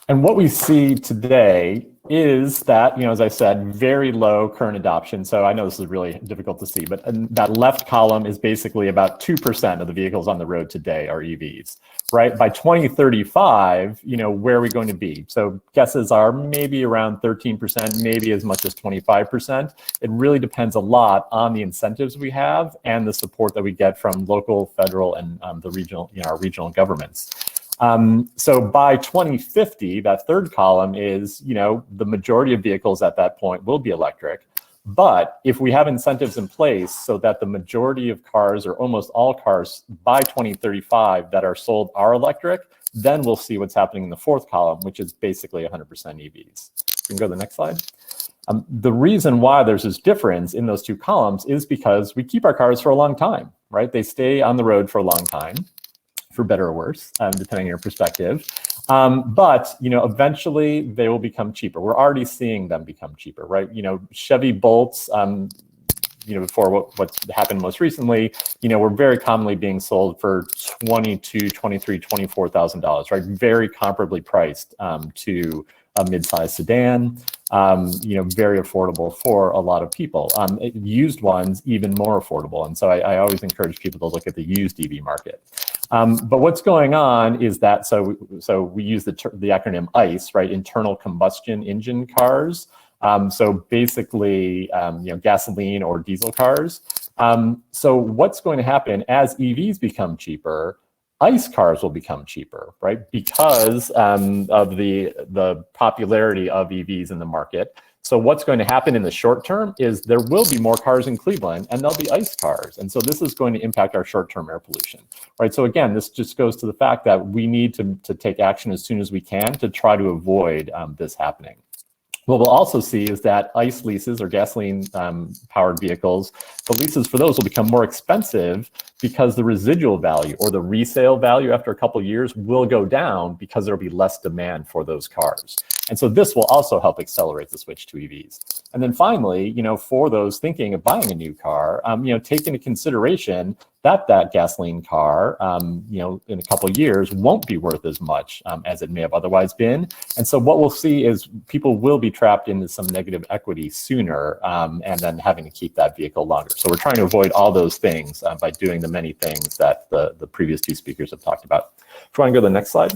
And what we see today is that, as I said, very low current adoption. So I know this is really difficult to see, but that left column is basically about 2% of the vehicles on the road today are EVs, right? By 2035, where are we going to be? So guesses are maybe around 13%, maybe as much as 25%. It really depends a lot on the incentives we have and the support that we get from local, federal, and the regional, our regional governments. So by 2050, that third column is, the majority of vehicles at that point will be electric. But if we have incentives in place so that the majority of cars or almost all cars by 2035 that are sold are electric, then we'll see what's happening in the fourth column, which is basically 100% EVs. We can go to the next slide. The reason why there's this difference in those two columns is because we keep our cars for a long time, right? They stay on the road for a long time, for better or worse, depending on your perspective. But, eventually they will become cheaper. We're already seeing them become cheaper, right? Chevy Bolts, before what's happened most recently, were very commonly being sold for $22,000, $23,000, $24,000, right? Very comparably priced to a mid-sized sedan, very affordable for a lot of people. Used ones, even more affordable. And so I always encourage people to look at the used EV market. But what's going on is that, so we use the acronym ICE, right? Internal combustion engine cars. So basically, gasoline or diesel cars. So what's going to happen as EVs become cheaper? ICE cars will become cheaper, right? Because of the popularity of EVs in the market. So what's going to happen in the short term is there will be more cars in Cleveland and there'll be ICE cars. And so this is going to impact our short-term air pollution, right? So again, this just goes to the fact that we need to take action as soon as we can to try to avoid this happening. What we'll also see is that ICE leases or gasoline powered vehicles, the leases for those will become more expensive because the residual value or the resale value after a couple of years will go down because there'll be less demand for those cars. And so this will also help accelerate the switch to EVs. And then finally, for those thinking of buying a new car, take into consideration that gasoline car, in a couple of years won't be worth as much as it may have otherwise been. And so what we'll see is people will be trapped into some negative equity sooner and then having to keep that vehicle longer. So we're trying to avoid all those things by doing the many things that the previous two speakers have talked about. If you want to go to the next slide.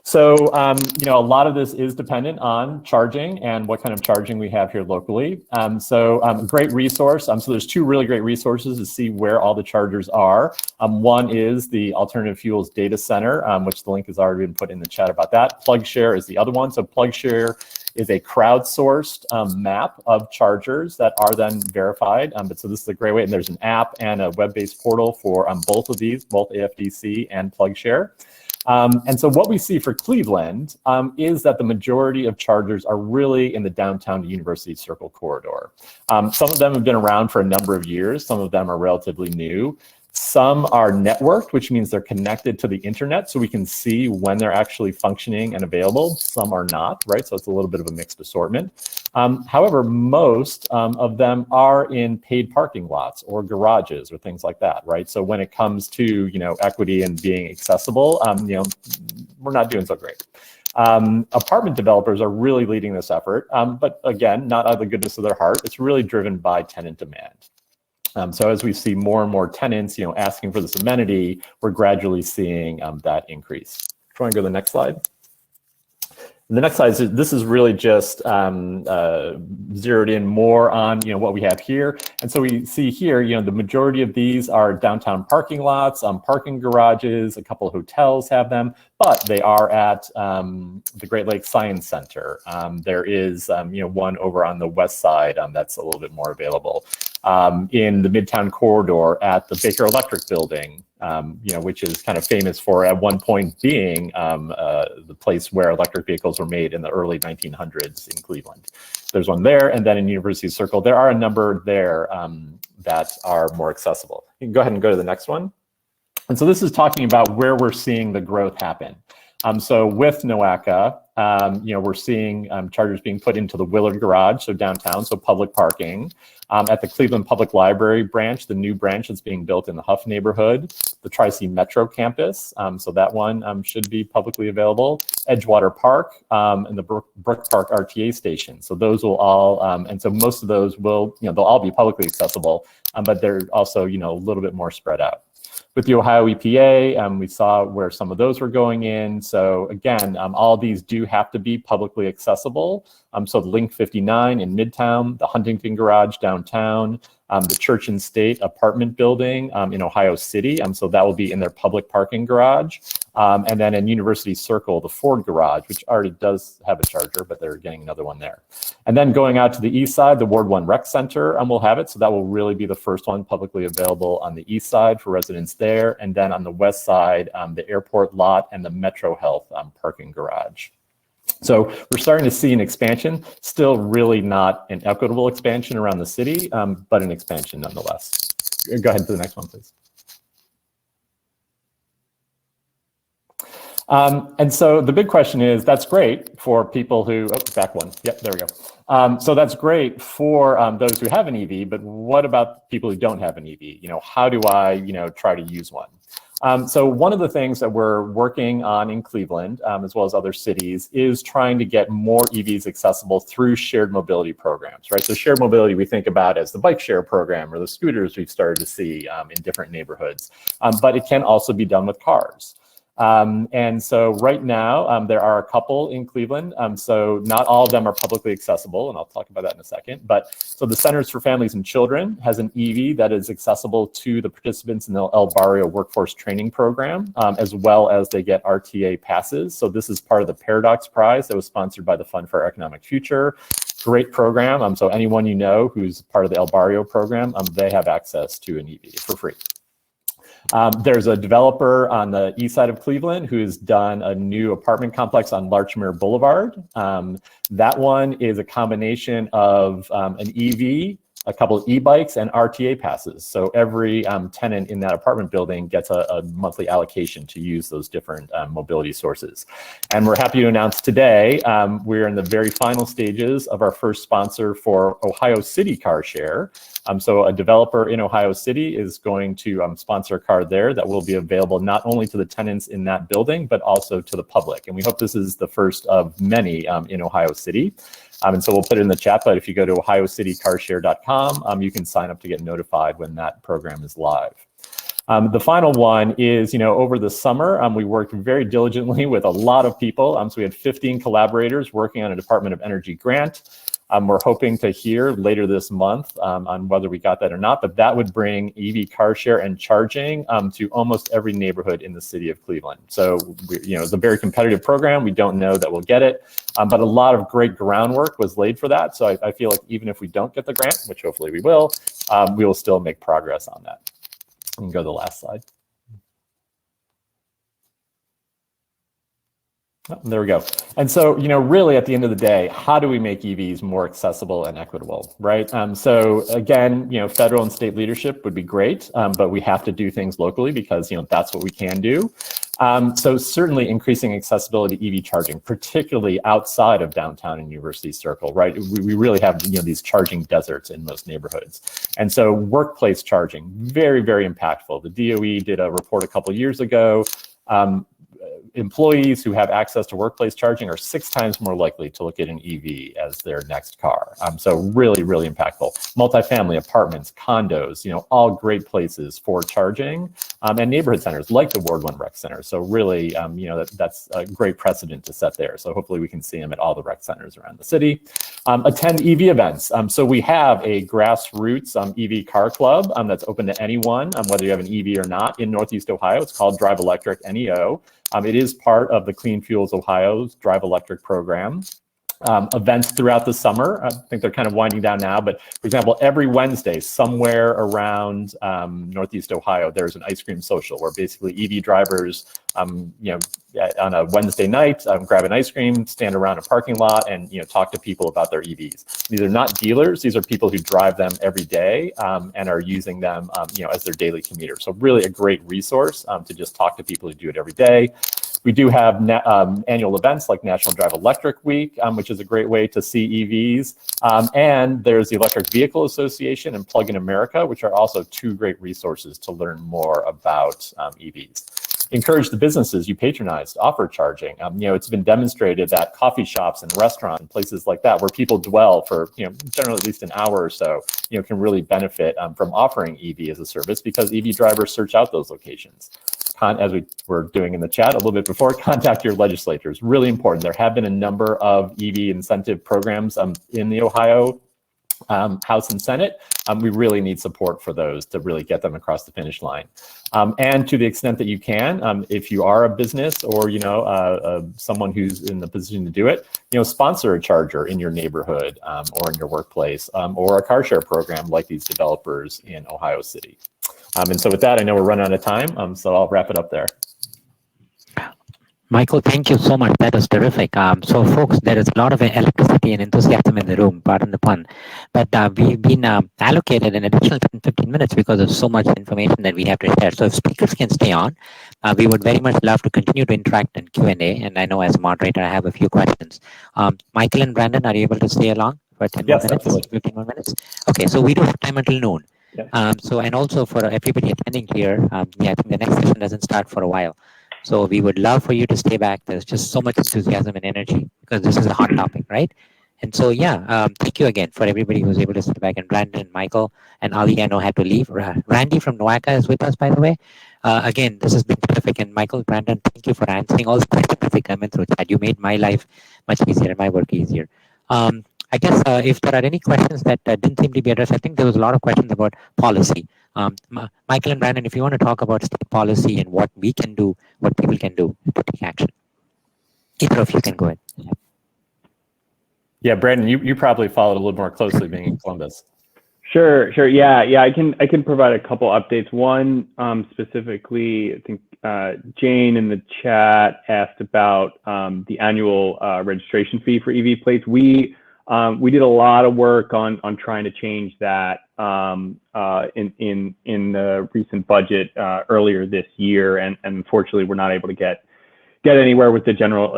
So, a lot of this is dependent on charging and what kind of charging we have here locally. Great resource. So there's two really great resources to see where all the chargers are. One is the Alternative Fuels Data Center, which the link has already been put in the chat about that. PlugShare is the other one. So PlugShare is a crowdsourced map of chargers that are then verified. But so this is a great way, and there's an app and a web-based portal for both of these, both AFDC and PlugShare. And so what we see for Cleveland is that the majority of chargers are really in the downtown to University Circle corridor. Some of them have been around for a number of years. Some of them are relatively new. Some are networked, which means they're connected to the internet, so we can see when they're actually functioning and available. Some are not, right? So it's a little bit of a mixed assortment. However, most of them are in paid parking lots or garages or things like that, right? So when it comes to, equity and being accessible, we're not doing so great. Apartment developers are really leading this effort, but again, not out of the goodness of their heart. It's really driven by tenant demand. So as we see more and more tenants, asking for this amenity, we're gradually seeing that increase. Try and go to the next slide. The next slide is, this is really just zeroed in more on what we have here. And so we see here, the majority of these are downtown parking lots, parking garages, a couple of hotels have them, but they are at the Great Lakes Science Center. There is one over on the west side that's a little bit more available. In the Midtown corridor at the Baker Electric building, which is kind of famous for at one point being the place where electric vehicles were made in the early 1900s in Cleveland. There's one there, and then in University Circle, there are a number there that are more accessible. You can go ahead and go to the next one. And so this is talking about where we're seeing the growth happen. So with NOACA, we're seeing chargers being put into the Willard Garage, so downtown, so public parking. At the Cleveland Public Library branch, the new branch that's being built in the Huff neighborhood, the Tri-C Metro campus, so that one should be publicly available. Edgewater Park and the Brook Park RTA station. So those will all, and so most of those will, they'll all be publicly accessible, but they're also, a little bit more spread out. With the Ohio EPA, we saw where some of those were going in. So again, all these do have to be publicly accessible. So the Link 59 in Midtown, the Huntington Garage downtown, the Church and State apartment building in Ohio City. So that will be in their public parking garage. And then in University Circle, the Ford Garage, which already does have a charger, but they're getting another one there. And then going out to the east side, the Ward 1 Rec Center will have it. So that will really be the first one publicly available on the east side for residents there. And then on the west side, the airport lot and the Metro Health parking garage. So we're starting to see an expansion, still really not an equitable expansion around the city, but an expansion nonetheless. Go ahead to the next one, please. And so the big question is, that's great for people who, back one. Yep, there we go. So that's great for those who have an EV, but what about people who don't have an EV? How do I, try to use one? So one of the things that we're working on in Cleveland, as well as other cities, is trying to get more EVs accessible through shared mobility programs, right? So shared mobility we think about as the bike share program or the scooters we've started to see in different neighborhoods, but it can also be done with cars. And so right now, there are a couple in Cleveland. So not all of them are publicly accessible, and I'll talk about that in a second. But so the Centers for Families and Children has an EV that is accessible to the participants in the El Barrio Workforce Training Program, as well as they get RTA passes. So this is part of the Paradox Prize that was sponsored by the Fund for Economic Future. Great program. So anyone who's part of the El Barrio program, they have access to an EV for free. There's a developer on the east side of Cleveland who's done a new apartment complex on Larchmere Boulevard. That one is a combination of an EV, a couple of e-bikes, and RTA passes. So every tenant in that apartment building gets a monthly allocation to use those different mobility sources. And we're happy to announce today, we're in the very final stages of our first sponsor for Ohio City Car Share. So a developer in Ohio City is going to sponsor a car there that will be available not only to the tenants in that building, but also to the public. And we hope this is the first of many in Ohio City. And so we'll put it in the chat, but if you go to ohiocitycarshare.com, you can sign up to get notified when that program is live. The final one is, over the summer, we worked very diligently with a lot of people. So we had 15 collaborators working on a Department of Energy grant. We're hoping to hear later this month on whether we got that or not, but that would bring EV car share and charging to almost every neighborhood in the city of Cleveland. So, it's a very competitive program. We don't know that we'll get it, but a lot of great groundwork was laid for that. So I feel like even if we don't get the grant, which hopefully we will still make progress on that. We can go to the last slide. Oh, there we go. And so, really at the end of the day, how do we make EVs more accessible and equitable, right? So again, federal and state leadership would be great, but we have to do things locally because, that's what we can do. So certainly increasing accessibility to EV charging, particularly outside of downtown and University Circle, right? We really have, these charging deserts in most neighborhoods. And so workplace charging, very, very impactful. The DOE did a report a couple of years ago. employees who have access to workplace charging are 6 times more likely to look at an EV as their next car. So really, really impactful. Multifamily, apartments, condos, all great places for charging, and neighborhood centers like the Ward 1 Rec Center. So really, that's a great precedent to set there. So hopefully we can see them at all the rec centers around the city. Attend EV events. So we have a grassroots EV car club that's open to anyone, whether you have an EV or not, in Northeast Ohio. It's called Drive Electric NEO. It is part of the Clean Fuels Ohio's Drive Electric program. Events throughout the summer. I think they're kind of winding down now, but for example, every Wednesday somewhere around Northeast Ohio, there's an ice cream social where basically EV drivers, on a Wednesday night, grab an ice cream, stand around a parking lot, and talk to people about their EVs. These are not dealers; these are people who drive them every day and are using them, as their daily commuter. So really, a great resource to just talk to people who do it every day. We do have annual events like National Drive Electric Week, which is a great way to see EVs. And there's the Electric Vehicle Association and Plug in America, which are also 2 great resources to learn more about EVs. Encourage the businesses you patronize to offer charging. It's been demonstrated that coffee shops and restaurants and places like that, where people dwell for generally at least an hour or so, can really benefit from offering EV as a service, because EV drivers search out those locations. As we were doing in the chat a little bit before, contact your legislators. Really important. There have been a number of EV incentive programs in the Ohio House and Senate. We really need support for those to really get them across the finish line. And to the extent that you can, if you are a business or someone who's in the position to do it, sponsor a charger in your neighborhood or in your workplace, or a car share program like these developers in Ohio City. And so with that, I know we're running out of time, so I'll wrap it up there. Michael, thank you so much. That was terrific. So folks, there is a lot of electricity and enthusiasm in the room, pardon the pun. But we've been allocated an additional 15 minutes because of so much information that we have to share. So if speakers can stay on, we would very much love to continue to interact in Q&A. And I know as a moderator, I have a few questions. Michael and Brandon, are you able to stay along for 10 more minutes, absolutely. 15 more minutes? Okay, so we do have time until noon. Yeah. And also for everybody attending here, I think the next session doesn't start for a while. So we would love for you to stay back. There's just so much enthusiasm and energy because this is a hot topic, right? And so, thank you again for everybody who's able to sit back. And Brandon and Michael and Ali, I know, had to leave. Randy from NOACA is with us, by the way. Again, this has been terrific. And Michael, Brandon, thank you for answering all the questions that they come in through chat. You made my life much easier and my work easier. I guess if there are any questions that didn't seem to be addressed, I think there was a lot of questions about policy. Michael and Brandon, if you want to talk about state policy and what we can do, what people can do to take action. Either of you can go ahead. Yeah, Brandon, you probably followed a little more closely being in Columbus. Sure. Yeah. I can provide a couple updates. One, specifically, I think Jane in the chat asked about the annual registration fee for EV plates. We did a lot of work on trying to change that in the recent budget earlier this year, and unfortunately we're not able to get anywhere with the General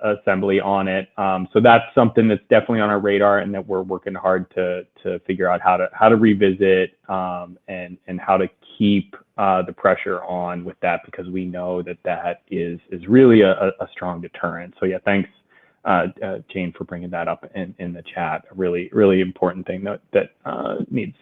Assembly on it. So that's something that's definitely on our radar, and that we're working hard to figure out how to revisit and how to keep the pressure on with that, because we know that is really a strong deterrent. So yeah, thanks. Jane, for bringing that up in the chat. A really important thing that needs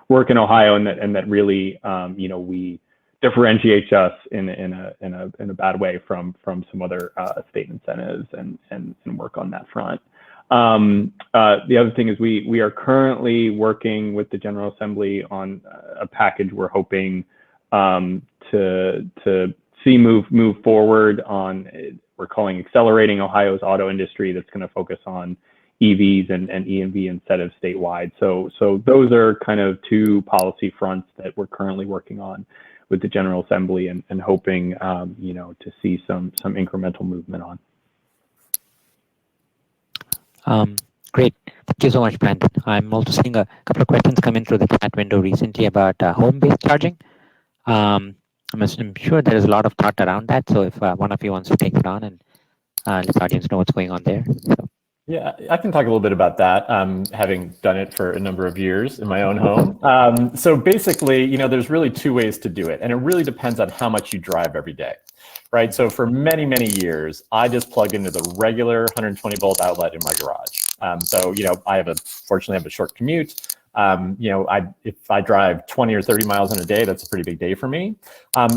work in Ohio, and that really we differentiates us in a bad way from some other state incentives and work on that front. The other thing is we are currently working with the General Assembly on a package we're hoping to see move forward on. We're calling Accelerating Ohio's Auto Industry, that's going to focus on EVs and EMV incentives statewide. So those are kind of 2 policy fronts that we're currently working on with the General Assembly, and hoping to see some incremental movement on. Great. Thank you so much, Brandon. I'm also seeing a couple of questions come in through the chat window recently about home-based charging. I'm sure there is a lot of thought around that. So if one of you wants to take it on and let the audience know what's going on there. So. Yeah, I can talk a little bit about that, having done it for a number of years in my own home. So basically, there's really 2 ways to do it, and it really depends on how much you drive every day, right? So for many, many years, I just plugged into the regular 120 volt outlet in my garage. So, fortunately I have a short commute. If I drive 20 or 30 miles in a day, that's a pretty big day for me.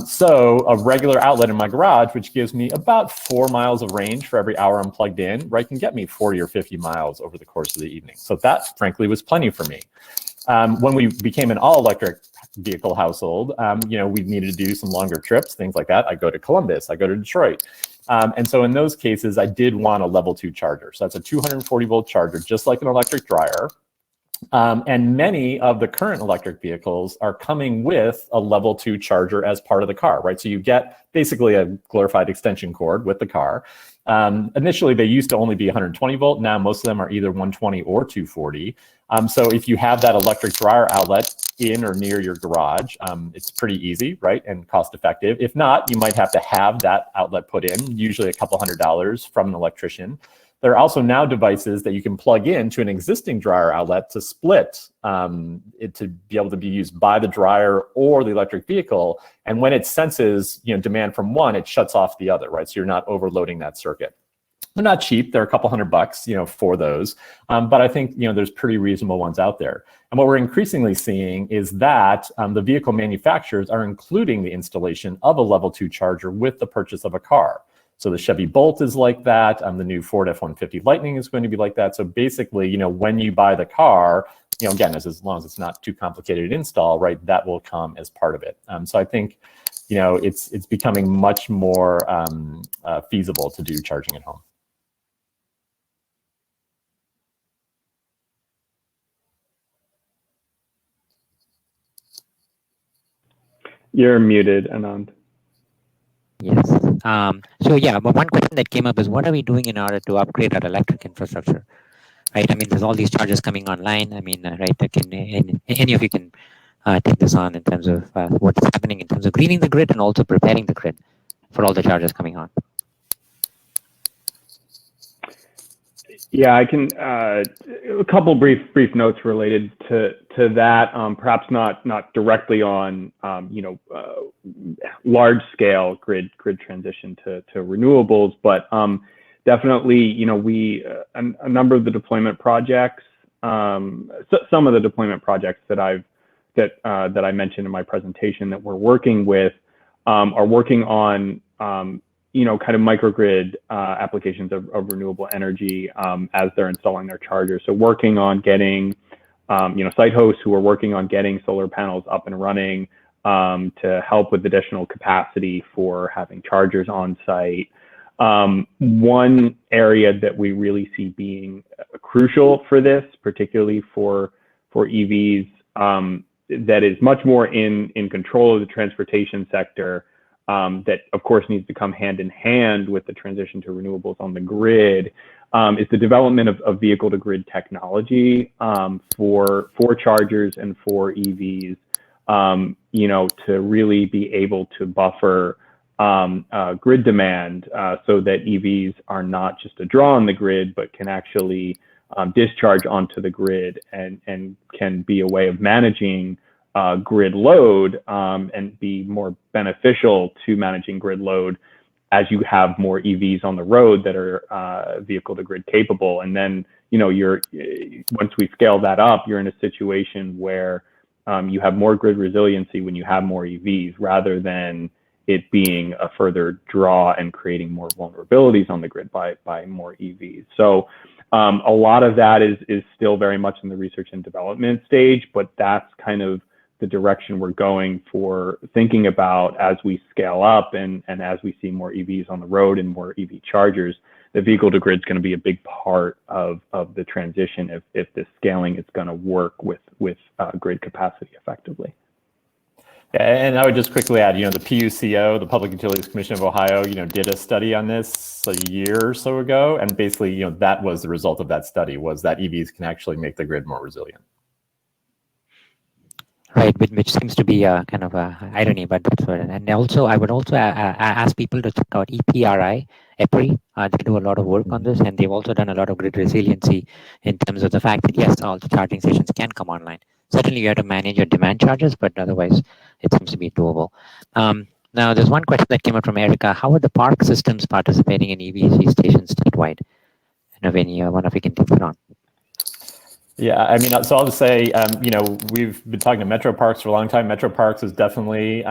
So a regular outlet in my garage, which gives me about 4 miles of range for every hour I'm plugged in, right, can get me 40 or 50 miles over the course of the evening. So that, frankly, was plenty for me. When we became an all-electric vehicle household, we needed to do some longer trips, things like that. I go to Columbus, I go to Detroit. And so in those cases, I did want a level 2 charger. So that's a 240 volt charger, just like an electric dryer. And many of the current electric vehicles are coming with a level 2 charger as part of the car, right? So you get basically a glorified extension cord with the car. Initially, they used to only be 120 volt. Now, most of them are either 120 or 240. So if you have that electric dryer outlet in or near your garage, it's pretty easy, right? And cost effective. If not, you might have to have that outlet put in, usually a couple $100 from an electrician. There are also now devices that you can plug in to an existing dryer outlet to split it to be able to be used by the dryer or the electric vehicle. And when it senses demand from one, it shuts off the other, right? So you're not overloading that circuit. They're not cheap. They're a couple $100, for those. But I think there's pretty reasonable ones out there. And what we're increasingly seeing is that the vehicle manufacturers are including the installation of a level 2 charger with the purchase of a car. So the Chevy Bolt is like that. The new Ford F-150 Lightning is going to be like that. So basically, when you buy the car, again, as long as it's not too complicated to install, right, that will come as part of it. So I think, it's becoming much more feasible to do charging at home. You're muted, Anand. Yes. So yeah, but one question that came up is, what are we doing in order to upgrade our electric infrastructure? Right. I mean, there's all these chargers coming online. I mean, right. Any of you can take this on in terms of what's happening in terms of greening the grid and also preparing the grid for all the chargers coming on. Yeah, I can. A couple brief notes related to that. Perhaps not directly on large scale grid transition to renewables, but definitely a number of the deployment projects. Some of the deployment projects that I mentioned in my presentation that we're working with are working on kind of microgrid applications of renewable energy as they're installing their chargers. So working on getting, site hosts who are working on getting solar panels up and running to help with additional capacity for having chargers on site. One area that we really see being crucial for this, particularly for EVs, that is much more in control of the transportation sector, that of course needs to come hand in hand with the transition to renewables on the grid, is the development of vehicle to grid technology for chargers and for EVs, to really be able to buffer grid demand so that EVs are not just a draw on the grid, but can actually discharge onto the grid and can be a way of managing grid load and be more beneficial to managing grid load as you have more EVs on the road that are vehicle to grid capable. And then, once we scale that up, you're in a situation where you have more grid resiliency when you have more EVs rather than it being a further draw and creating more vulnerabilities on the grid by more EVs. So a lot of that is still very much in the research and development stage, but that's kind of the direction we're going for thinking about as we scale up and as we see more EVs on the road and more EV chargers. The vehicle to grid is going to be a big part of the transition if the scaling is going to work with grid capacity effectively. Yeah, and I would just quickly add, the PUCO, the Public Utilities Commission of Ohio, did a study on this a year or so ago, and basically, that was the result of that study, was that EVs can actually make the grid more resilient. Right, which seems to be kind of a irony, but that's what. And also, I would also ask people to check out EPRI. They do a lot of work on this, and they've also done a lot of grid resiliency in terms of the fact that yes, all the charging stations can come online. Certainly, you have to manage your demand charges, but otherwise, it seems to be doable. Now, there's one question that came up from Erica. How are the park systems participating in EV stations statewide? And if any one of you can take it on. Yeah, I mean, so I'll just say, you know, we've been talking to Metro Parks for a long time. Metro Parks is definitely,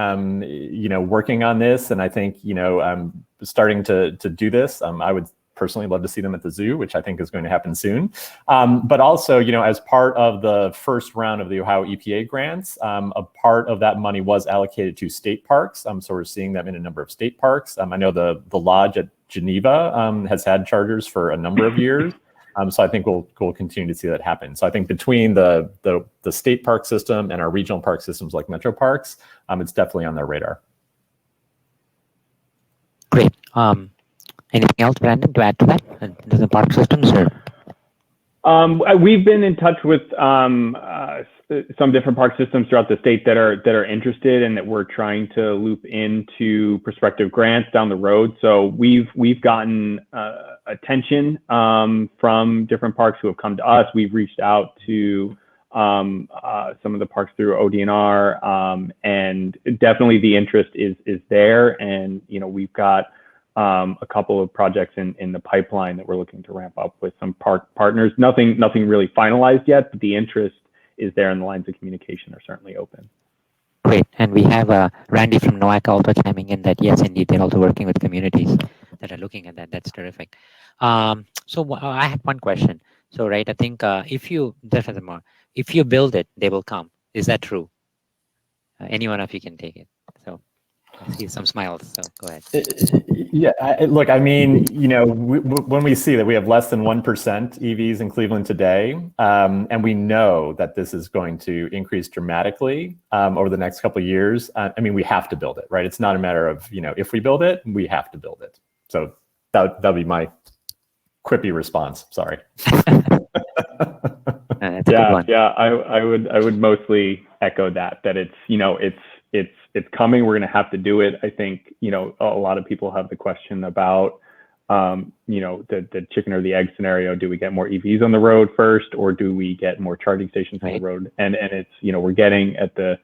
you know, working on this, and I think, you know, starting to do this. I would personally love to see them at the zoo, which I think is going to happen soon. But also, you know, as part of the first round of the Ohio EPA grants, a part of that money was allocated to state parks. So we're seeing them in a number of state parks. I know the lodge at Geneva has had chargers for a number of years. So I think we'll continue to see that happen. So I think between the state park system and our regional park systems like Metro Parks, it's definitely on their radar. Great. Anything else, Brandon, to add to that? The park systems, or? We've been in touch with some different park systems throughout the state that are interested and that we're trying to loop into prospective grants down the road. So we've gotten attention from different parks who have come to us. We've reached out to some of the parks through ODNR, and definitely the interest is there. And you know, we've got a couple of projects in the pipeline that we're looking to ramp up with some park partners. Nothing really finalized yet, but the interest is there, and the lines of communication are certainly open. Great. And we have Randy from NOACA also chiming in that, yes, indeed, they're also working with communities that are looking at that. That's terrific. So I had one question. So, right, I think if you build it, they will come. Is that true? Any one of you can take it. So I see some smiles, so go ahead. Yeah, look, I mean, you know, when we see that we have less than 1% EVs in Cleveland today, and we know that this is going to increase dramatically over the next couple of years, I mean, we have to build it, right? It's not a matter of, you know, if we build it, we have to build it. So that'll be my quippy response. Sorry. Yeah, I would mostly echo that it's, you know, it's coming. We're going to have to do it. I think, you know, a lot of people have the question about, you know, the chicken or the egg scenario. Do we get more EVs on the road first, or do we get more charging stations on the road? And it's, you know, we're getting at the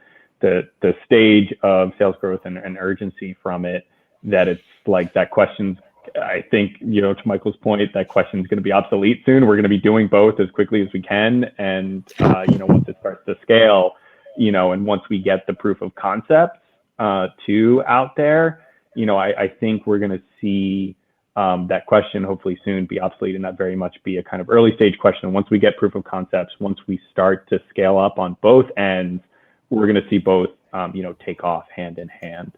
stage of sales growth and urgency from it, that it's like that question's, I think, you know, to Michael's point, that question is going to be obsolete soon. We're going to be doing both as quickly as we can. And, you know, once it starts to scale, you know, and once we get the proof of concepts out there, you know, I think we're going to see that question hopefully soon be obsolete, and that very much be a kind of early stage question. Once we get proof of concepts, once we start to scale up on both ends, we're going to see both, you know, take off hand in hand.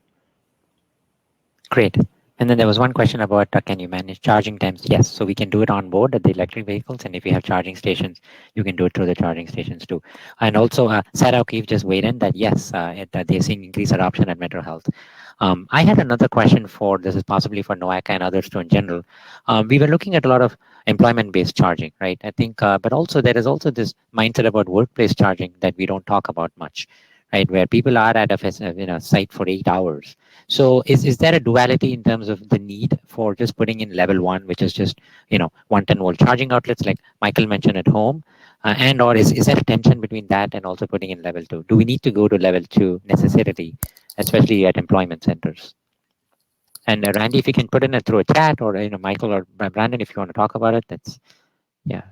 Great. And then there was one question about can you manage charging times? Yes, so we can do it on board at the electric vehicles, and if you have charging stations, you can do it through the charging stations too. And also, Sarah O'Keefe just weighed in that yes, they're seeing increased adoption at Metro Health. I had another question for, this is possibly for NOACA and others too in general. We were looking at a lot of employment-based charging, right? I think, but also there is also this mindset about workplace charging that we don't talk about much, right? Where people are at a site for 8 hours. So is there a duality in terms of the need for just putting in level 1, which is just, you know, 110-volt charging outlets like Michael mentioned at home, and or is there a tension between that and also putting in level 2? Do we need to go to level 2 necessarily, especially at employment centers? And Randy, if you can put in it through a chat, or, you know, Michael or Brandon, if you want to talk about it, that's, yeah.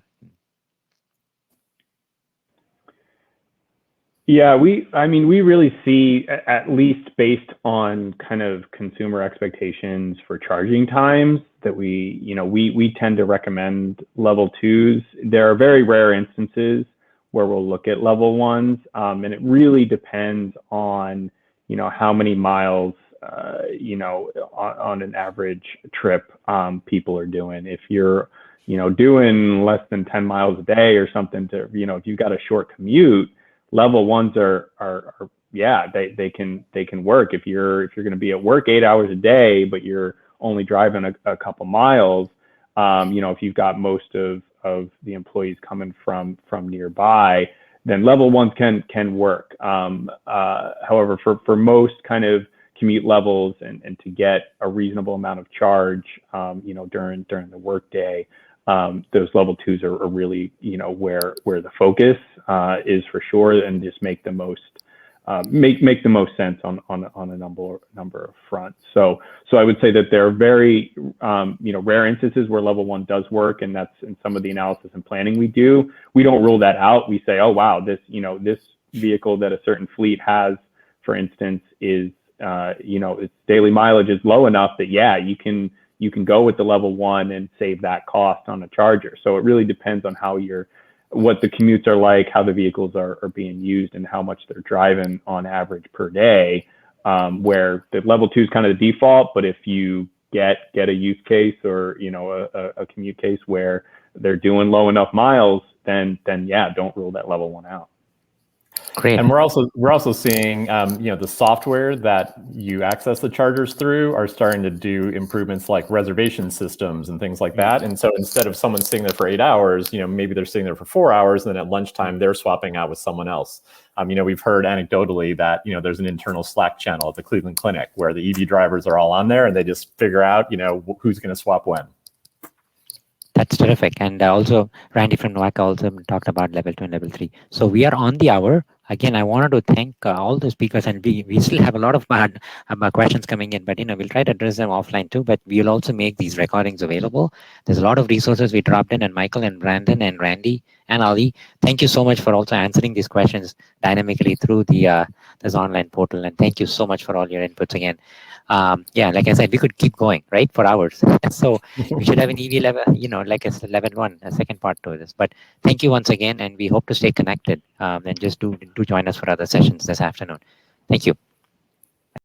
Yeah, I mean, we really see, at least based on kind of consumer expectations for charging times, that we tend to recommend level 2s. There are very rare instances where we'll look at level 1s, and it really depends on, you know, how many miles, you know, on an average trip people are doing. If you're, you know, doing less than 10 miles a day or something, to, you know, if you've got a short commute, level 1s are yeah, they can work. If you're going to be at work 8 hours a day, but you're only driving a couple miles, you know, if you've got most of the employees coming from nearby, then level 1s can work. However, for most kind of commute levels and to get a reasonable amount of charge, you know, during the workday, those level 2s are really, you know, where the focus is for sure, and just make the most make the most sense on a number of fronts. So I would say that there are very rare instances where level 1 does work, and that's in some of the analysis and planning we do. We don't rule that out. We say, oh wow, this vehicle that a certain fleet has, for instance, is its daily mileage is low enough that you can go with the level 1 and save that cost on a charger. So it really depends on what the commutes are like, how the vehicles are being used, and how much they're driving on average per day, where the level 2 is kind of the default. But if you get a use case or a commute case where they're doing low enough miles, then don't rule that level 1 out. Great. And we're also seeing the software that you access the chargers through are starting to do improvements like reservation systems and things like that. And so instead of someone sitting there for 8 hours, maybe they're sitting there for 4 hours, and then at lunchtime they're swapping out with someone else. We've heard anecdotally that there's an internal Slack channel at the Cleveland Clinic where the EV drivers are all on there, and they just figure out who's going to swap when. That's terrific. And also, Randy from NOACA also talked about level 2 and level 3. So we are on the hour. Again, I wanted to thank all the speakers, and we still have a lot of questions coming in, but we'll try to address them offline too. But we'll also make these recordings available. There's a lot of resources we dropped in, and Michael and Brandon and Randy and Ali, thank you so much for also answering these questions dynamically through this online portal. And thank you so much for all your inputs again. Like I said, we could keep going, right, for hours. So we should have an EV level, like a level 1, a second part to this. But thank you once again, and we hope to stay connected. And just do join us for other sessions this afternoon. Thank you.